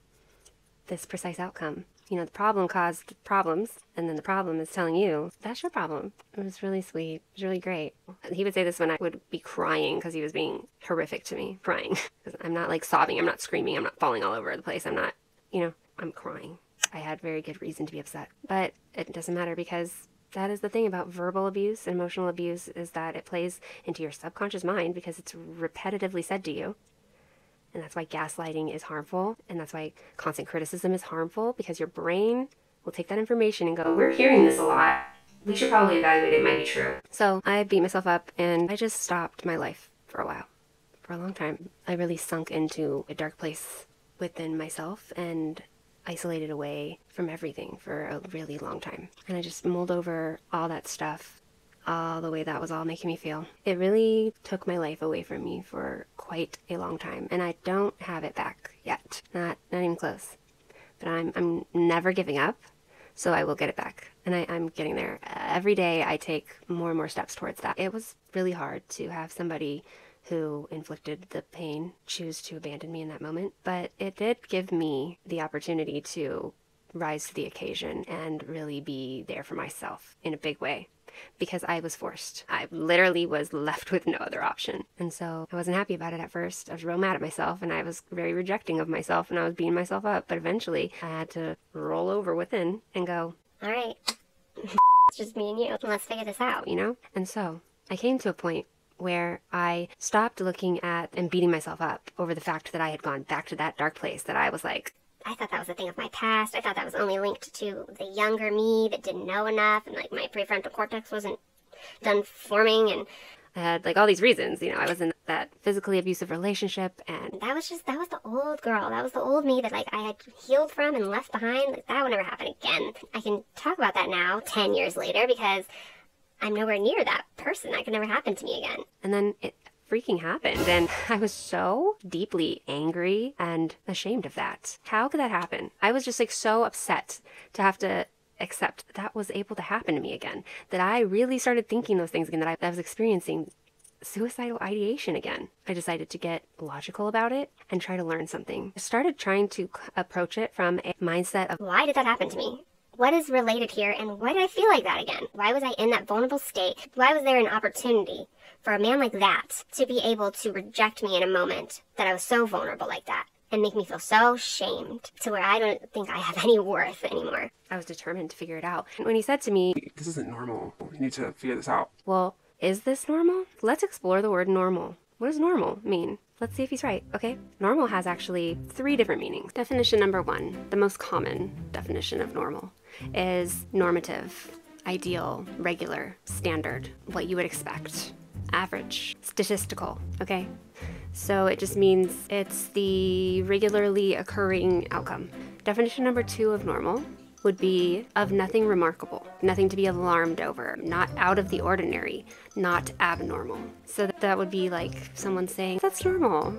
Speaker 5: this precise outcome. You know, the problem caused problems, and then the problem is telling you, that's your problem. It was really sweet. It was really great. He would say this when I would be crying because he was being horrific to me. Crying. I'm not like sobbing. I'm not screaming. I'm not falling all over the place. I'm not, I'm crying. I had very good reason to be upset. But it doesn't matter, because that is the thing about verbal abuse, emotional abuse, is that it plays into your subconscious mind because it's repetitively said to you. And that's why gaslighting is harmful, and that's why constant criticism is harmful, because your brain will take that information and go, we're hearing this a lot. We should probably evaluate it might be true. So I beat myself up, and I just stopped my life for a while, for a long time. I really sunk into a dark place within myself and isolated away from everything for a really long time. And I just mulled over all that stuff, all the way that was all making me feel. It really took my life away from me for quite a long time, and I don't have it back yet. Not even close. But I'm never giving up, so I will get it back. And I'm getting there. Every day I take more and more steps towards that. It was really hard to have somebody who inflicted the pain choose to abandon me in that moment, but it did give me the opportunity to rise to the occasion and really be there for myself in a big way. Because I was forced. I literally was left with no other option. And so I wasn't happy about it at first. I was real mad at myself, and I was very rejecting of myself, and I was beating myself up. But eventually I had to roll over within and go,
Speaker 2: all right, it's just me and you. Let's figure this out.
Speaker 5: And so I came to a point where I stopped looking at and beating myself up over the fact that I had gone back to that dark place, that I was like,
Speaker 2: I thought that was a thing of my past. I thought that was only linked to the younger me that didn't know enough, and like my prefrontal cortex wasn't done forming, and
Speaker 5: I had like all these reasons. I was in that physically abusive relationship, and
Speaker 2: that was the old girl. That was the old me that like I had healed from and left behind. Like, that would never happen again. I can talk about that now, 10 years later, because I'm nowhere near that person. That could never happen to me again.
Speaker 5: And then it freaking happened, and I was so deeply angry and ashamed of that. How could that happen? I was just like so upset to have to accept that was able to happen to me again, that I really started thinking those things again, that I was experiencing suicidal ideation again. I decided to get logical about it and try to learn something. I started trying to approach it from a mindset of,
Speaker 2: why did that happen to me? What is related here, and why did I feel like that again? Why was I in that vulnerable state? Why was there an opportunity for a man like that to be able to reject me in a moment that I was so vulnerable like that and make me feel so shamed to where I don't think I have any worth anymore?
Speaker 5: I was determined to figure it out. When he said to me,
Speaker 6: this isn't normal. You need to figure this out.
Speaker 5: Well, is this normal? Let's explore the word normal. What does normal mean? Let's see if he's right, okay? Normal has actually 3 different meanings. Definition number 1, the most common definition of normal, is normative, ideal, regular, standard, what you would expect, average, statistical, okay? So it just means it's the regularly occurring outcome. Definition number 2 of normal would be of nothing remarkable, nothing to be alarmed over, not out of the ordinary, not abnormal. So that would be like someone saying, that's normal.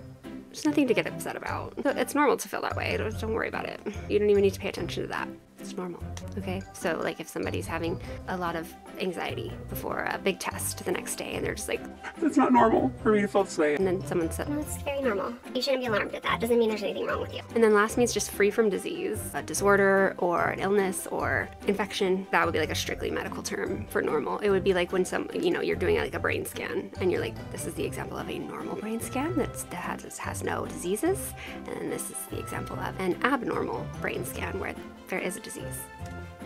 Speaker 5: There's nothing to get upset about. It's normal to feel that way. Don't worry about it. You don't even need to pay attention to that. It's normal, okay? So like if somebody's having a lot of anxiety before a big test the next day and they're just like,
Speaker 6: that's not normal for me to feel this way.
Speaker 5: And then someone said,
Speaker 2: no, it's very normal. You shouldn't be alarmed at that. Doesn't mean there's anything wrong with you.
Speaker 5: And then last means just free from disease, a disorder or an illness or infection. That would be like a strictly medical term for normal. It would be like when you're doing like a brain scan and you're like, this is the example of a normal brain scan that has no diseases. And this is the example of an abnormal brain scan where there is a disease.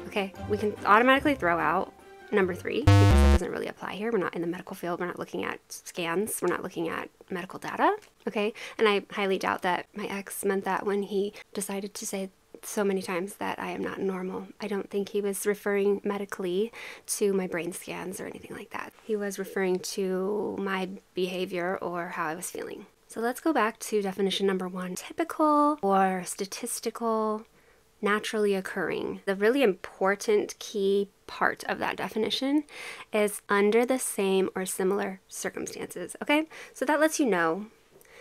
Speaker 5: Okay, we can automatically throw out number 3 because it doesn't really apply here. We're not in the medical field. We're not looking at scans. We're not looking at medical data. Okay, and I highly doubt that my ex meant that when he decided to say so many times that I am not normal. I don't think he was referring medically to my brain scans or anything like that. He was referring to my behavior or how I was feeling. So let's go back to definition number 1. Typical or statistical naturally occurring. The really important key part of that definition is under the same or similar circumstances, okay? So that lets you know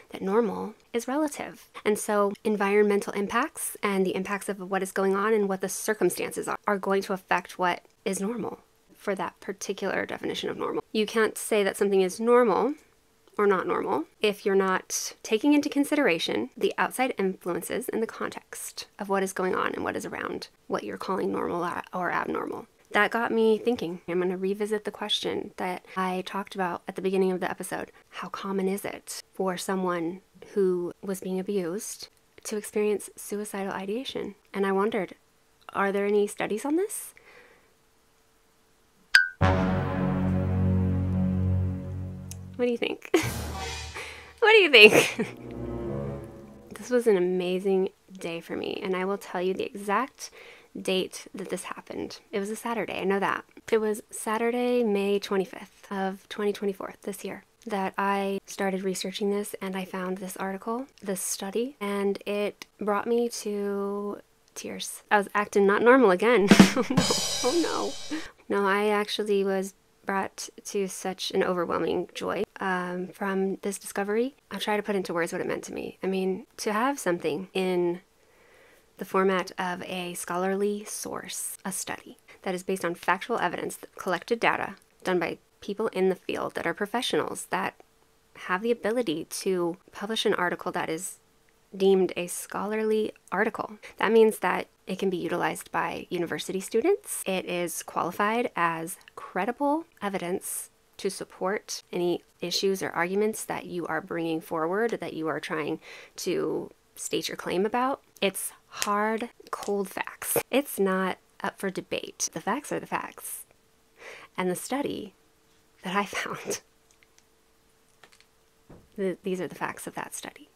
Speaker 5: that normal is relative. And so environmental impacts and the impacts of what is going on and what the circumstances are going to affect what is normal for that particular definition of normal. You can't say that something is normal or not normal if you're not taking into consideration the outside influences and the context of what is going on and what is around what you're calling normal or abnormal. That got me thinking. I'm going to revisit the question that I talked about at the beginning of the episode. How common is it for someone who was being abused to experience suicidal ideation? And I wondered, are there any studies on this? What do you think? What do you think? This was an amazing day for me, and I will tell you the exact date that this happened. It was a Saturday, I know that. It was Saturday, May 25th of 2024, this year, that I started researching this, and I found this article, this study, and it brought me to tears. I was acting not normal again. Oh no. No, I actually was brought to such an overwhelming joy from this discovery. I'll try to put into words what it meant to me. I mean, to have something in the format of a scholarly source, a study that is based on factual evidence, collected data done by people in the field that are professionals, that have the ability to publish an article that is deemed a scholarly article. That means that it can be utilized by university students. It is qualified as credible evidence to support any issues or arguments that you are bringing forward, that you are trying to state your claim about. It's hard, cold facts. It's not up for debate. The facts are the facts. And the study that I found, these are the facts of that study.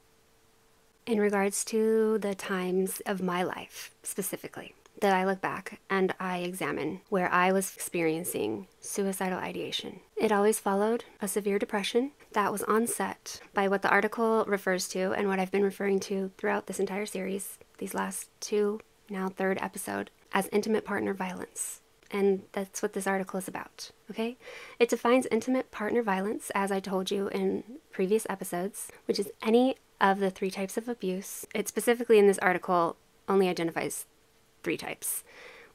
Speaker 5: In regards to the times of my life, specifically, that I look back and I examine where I was experiencing suicidal ideation. It always followed a severe depression that was onset by what the article refers to and what I've been referring to throughout this entire series, these last two, now third episode, as intimate partner violence. And that's what this article is about, okay? It defines intimate partner violence, as I told you in previous episodes, which is any of the 3 types of abuse. It specifically in this article only identifies 3 types.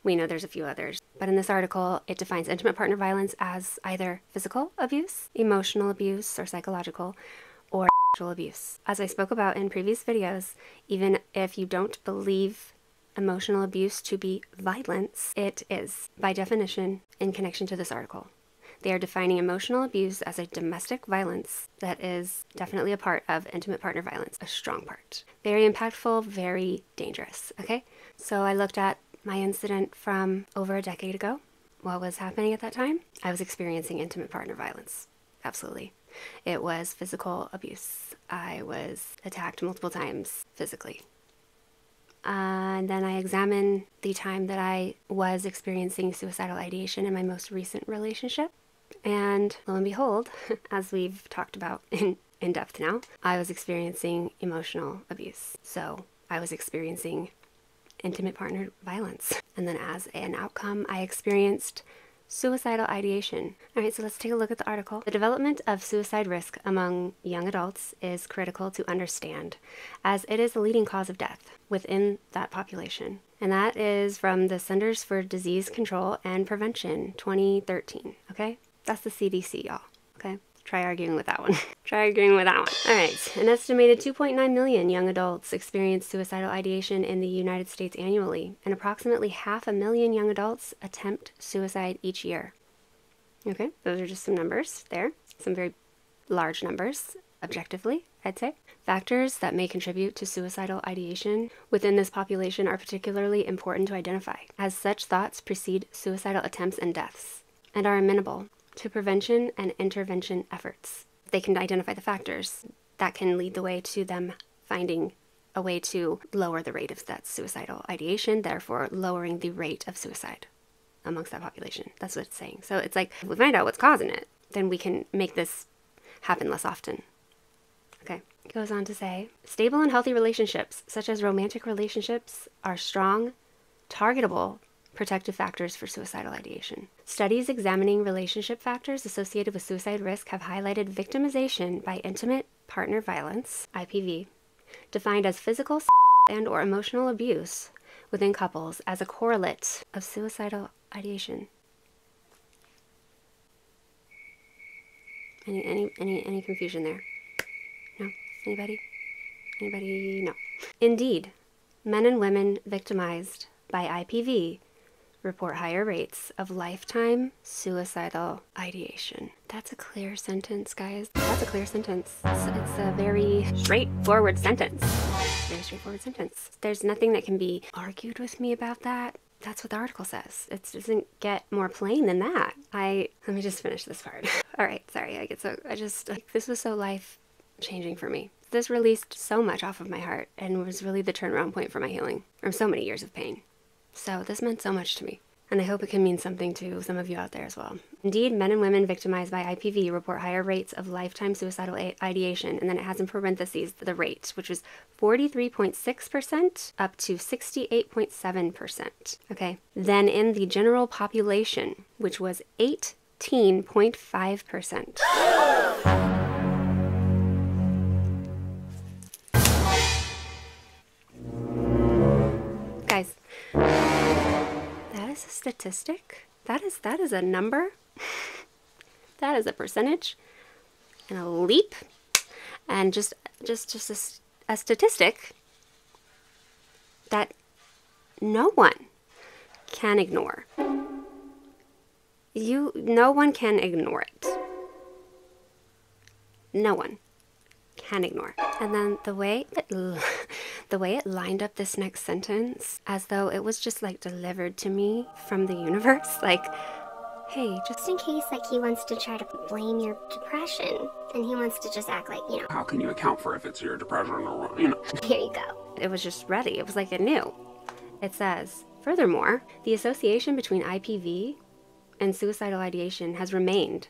Speaker 5: We know there's a few others. But in this article, it defines intimate partner violence as either physical abuse, emotional abuse, or psychological, or sexual abuse. As I spoke about in previous videos, even if you don't believe emotional abuse to be violence, it is, by definition, in connection to this article. They are defining emotional abuse as a domestic violence that is definitely a part of intimate partner violence, a strong part. Very impactful, very dangerous, okay? So I looked at my incident from over a decade ago. What was happening at that time? I was experiencing intimate partner violence, absolutely. It was physical abuse. I was attacked multiple times physically. And then I examined the time that I was experiencing suicidal ideation in my most recent relationship. And lo and behold, as we've talked about in depth now, I was experiencing emotional abuse. So I was experiencing intimate partner violence. And then as an outcome, I experienced suicidal ideation. All right, so let's take a look at the article. The development of suicide risk among young adults is critical to understand, as it is the leading cause of death within that population. And that is from the Centers for Disease Control and Prevention, 2013, okay? That's the CDC, y'all, okay? Try arguing with that one. Try arguing with that one. All right, an estimated 2.9 million young adults experience suicidal ideation in the United States annually, and approximately 500,000 young adults attempt suicide each year. Okay, those are just some numbers there. Some very large numbers, objectively, I'd say. Factors that may contribute to suicidal ideation within this population are particularly important to identify, as such thoughts precede suicidal attempts and deaths, and are amenable to prevention and intervention efforts. They can identify the factors that can lead the way to them finding a way to lower the rate of that suicidal ideation, therefore lowering the rate of suicide amongst that population. That's what it's saying. So it's like, if we find out what's causing it, then we can make this happen less often. Okay. It goes on to say, stable and healthy relationships, such as romantic relationships, are strong, targetable protective factors for suicidal ideation. Studies examining relationship factors associated with suicide risk have highlighted victimization by intimate partner violence, IPV, defined as physical and or emotional abuse within couples as a correlate of suicidal ideation. Any confusion there? No? Anybody? Anybody? No. Indeed, men and women victimized by IPV report higher rates of lifetime suicidal ideation. That's a clear sentence, guys. That's a clear sentence. It's a very straightforward sentence. Very straightforward sentence. There's nothing that can be argued with me about that. That's what the article says. It doesn't get more plain than that. Let me just finish this part. All right, sorry. This was so life-changing for me. This released so much off of my heart and was really the turnaround point for my healing from so many years of pain. So this meant so much to me, and I hope it can mean something to some of you out there as well. Indeed, men and women victimized by IPV report higher rates of lifetime suicidal ideation, and then it has in parentheses the rate, which was 43.6% up to 68.7%, okay? Then in the general population, which was 18.5%. Guys, that is a statistic. That is a number. That is a percentage and a leap and just a statistic that no one can ignore. No one can ignore it. No one can ignore. And then the way it lined up this next sentence, as though it was just like delivered to me from the universe, like, hey,
Speaker 2: Just in case, like, he wants to try to blame your depression, and he wants to just act like,
Speaker 6: How can you account for if it's your depression or what,
Speaker 2: here you go.
Speaker 5: it was just ready. It was like it knew. It says, furthermore, the association between IPV and suicidal ideation has remained,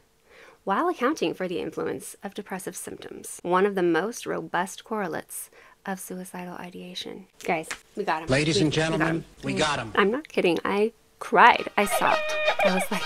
Speaker 5: while accounting for the influence of depressive symptoms, one of the most robust correlates of suicidal ideation. Guys, we got him.
Speaker 7: Ladies and gentlemen, we got him.
Speaker 5: I'm not kidding. I cried. I sobbed. I was like,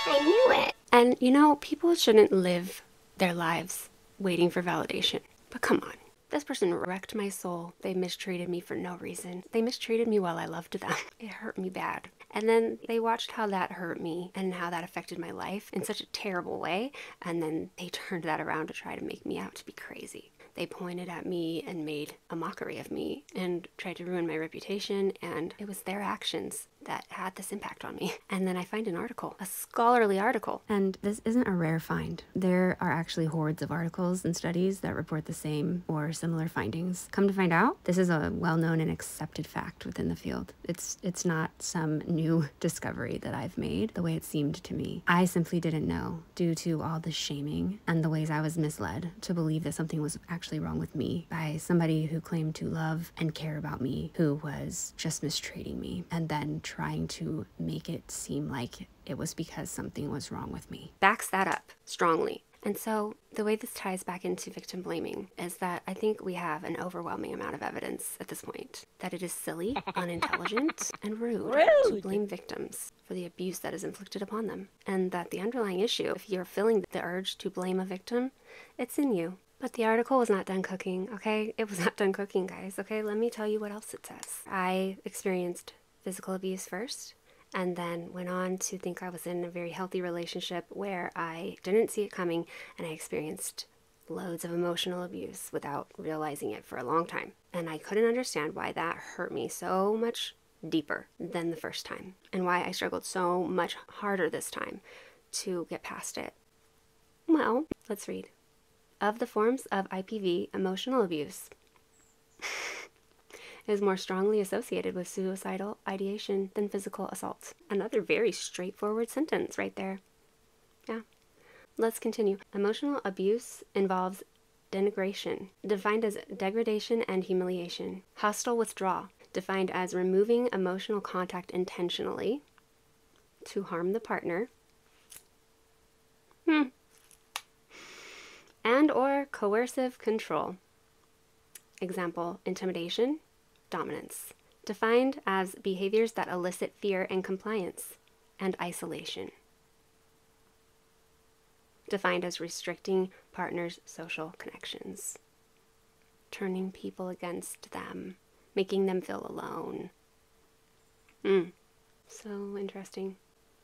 Speaker 2: I knew it.
Speaker 5: and people shouldn't live their lives waiting for validation. But come on. This person wrecked my soul. They mistreated me for no reason. They mistreated me while I loved them. It hurt me bad. And then they watched how that hurt me and how that affected my life in such a terrible way. And then they turned that around to try to make me out to be crazy. They pointed at me and made a mockery of me and tried to ruin my reputation, and it was their actions that had this impact on me. And then I find an article, a scholarly article. And this isn't a rare find. There are actually hordes of articles and studies that report the same or similar findings. Come to find out, this is a well-known and accepted fact within the field. It's not some new discovery that I've made the way it seemed to me. I simply didn't know, due to all the shaming and the ways I was misled to believe that something was actually wrong with me by somebody who claimed to love and care about me, who was just mistreating me and then trying to make it seem like it was because something was wrong with me. Backs that up strongly. And so the way this ties back into victim blaming is that I think we have an overwhelming amount of evidence at this point that it is silly, unintelligent, and rude to blame victims for the abuse that is inflicted upon them. And that the underlying issue, if you're feeling the urge to blame a victim, it's in you. But the article was not done cooking, okay? It was not done cooking, guys, okay? Let me tell you what else it says. I experienced physical abuse first, and then went on to think I was in a very healthy relationship where I didn't see it coming, and I experienced loads of emotional abuse without realizing it for a long time. And I couldn't understand why that hurt me so much deeper than the first time, and why I struggled so much harder this time to get past it. Well, let's read. Of the forms of IPV, emotional abuse is more strongly associated with suicidal ideation than physical assault. Another very straightforward sentence right there. Yeah. Let's continue. Emotional abuse involves denigration, defined as degradation and humiliation. Hostile withdrawal, defined as removing emotional contact intentionally to harm the partner. and or coercive control. Example, intimidation, dominance, defined as behaviors that elicit fear and compliance, and isolation, defined as restricting partners' social connections, turning people against them, making them feel alone. So interesting.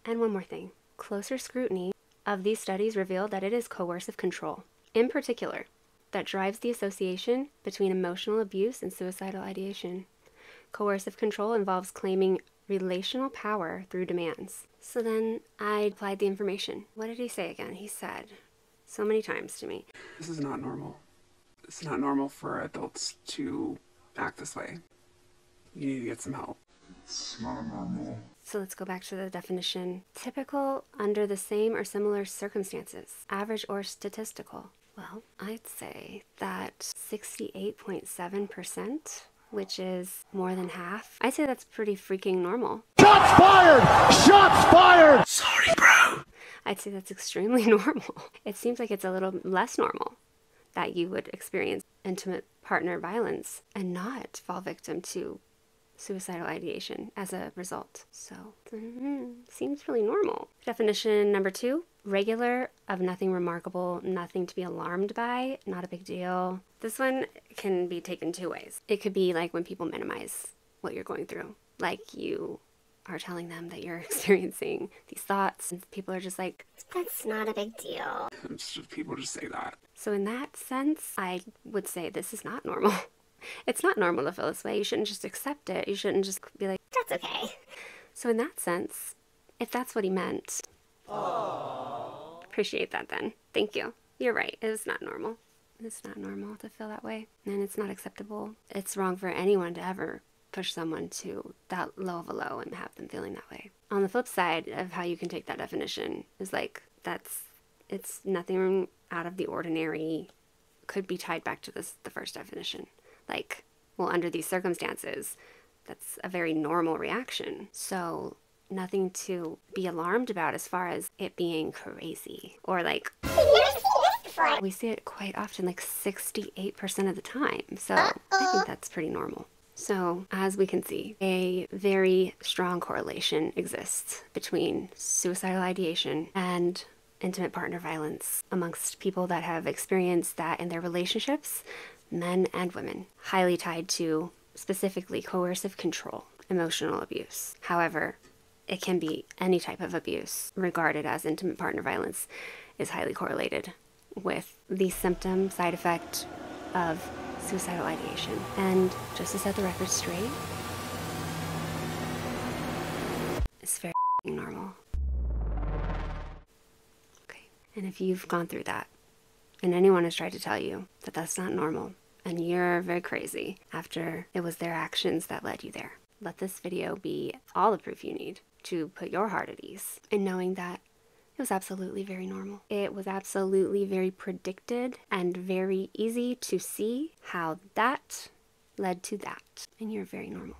Speaker 5: And one more thing. Closer scrutiny of these studies revealed that it is coercive control, in particular, that drives the association between emotional abuse and suicidal ideation. Coercive control involves claiming relational power through demands. So then I applied the information. What did he say again? He said so many times to me,
Speaker 6: This is not normal. It's not normal for adults to act this way. You need to get some help.
Speaker 4: It's not normal.
Speaker 5: So let's go back to the definition. Typical under the same or similar circumstances. Average or statistical. Well, I'd say that 68.7%, which is more than half, I'd say that's pretty freaking normal.
Speaker 7: Shots fired! Shots fired!
Speaker 6: Sorry, bro.
Speaker 5: I'd say that's extremely normal. It seems like it's a little less normal that you would experience intimate partner violence and not fall victim to suicidal ideation as a result. So, seems really normal. Definition number 2, regular, of nothing remarkable, nothing to be alarmed by, not a big deal. This one can be taken 2 ways. It could be like when people minimize what you're going through. Like you are telling them that you're experiencing these thoughts and people are just like,
Speaker 2: That's not a big deal.
Speaker 6: It's just, people just say that.
Speaker 5: so in that sense, I would say this is not normal. It's not normal to feel this way. You shouldn't just accept it. You shouldn't just be like,
Speaker 2: That's okay.
Speaker 5: so in that sense, if that's what he meant, appreciate that then. Thank you. You're right. It's not normal. It's not normal to feel that way. And it's not acceptable. It's wrong for anyone to ever push someone to that low of a low and have them feeling that way. On the flip side of how you can take that definition is like, it's nothing out of the ordinary, could be tied back to the first definition. Like, well, under these circumstances, that's a very normal reaction. So nothing to be alarmed about as far as it being crazy. Or like, we see it quite often, like 68% of the time. So I think that's pretty normal. So as we can see, a very strong correlation exists between suicidal ideation and intimate partner violence amongst people that have experienced that in their relationships, men and women, highly tied to specifically coercive control, emotional abuse. However, it can be any type of abuse regarded as intimate partner violence is highly correlated with the symptom side effect of suicidal ideation. And just to set the record straight, it's very normal. Okay. And if you've gone through that and anyone has tried to tell you that that's not normal and you're very crazy after it was their actions that led you there, let this video be all the proof you need to put your heart at ease in knowing that it was absolutely very normal. It was absolutely very predicted and very easy to see how that led to that. And you're very normal.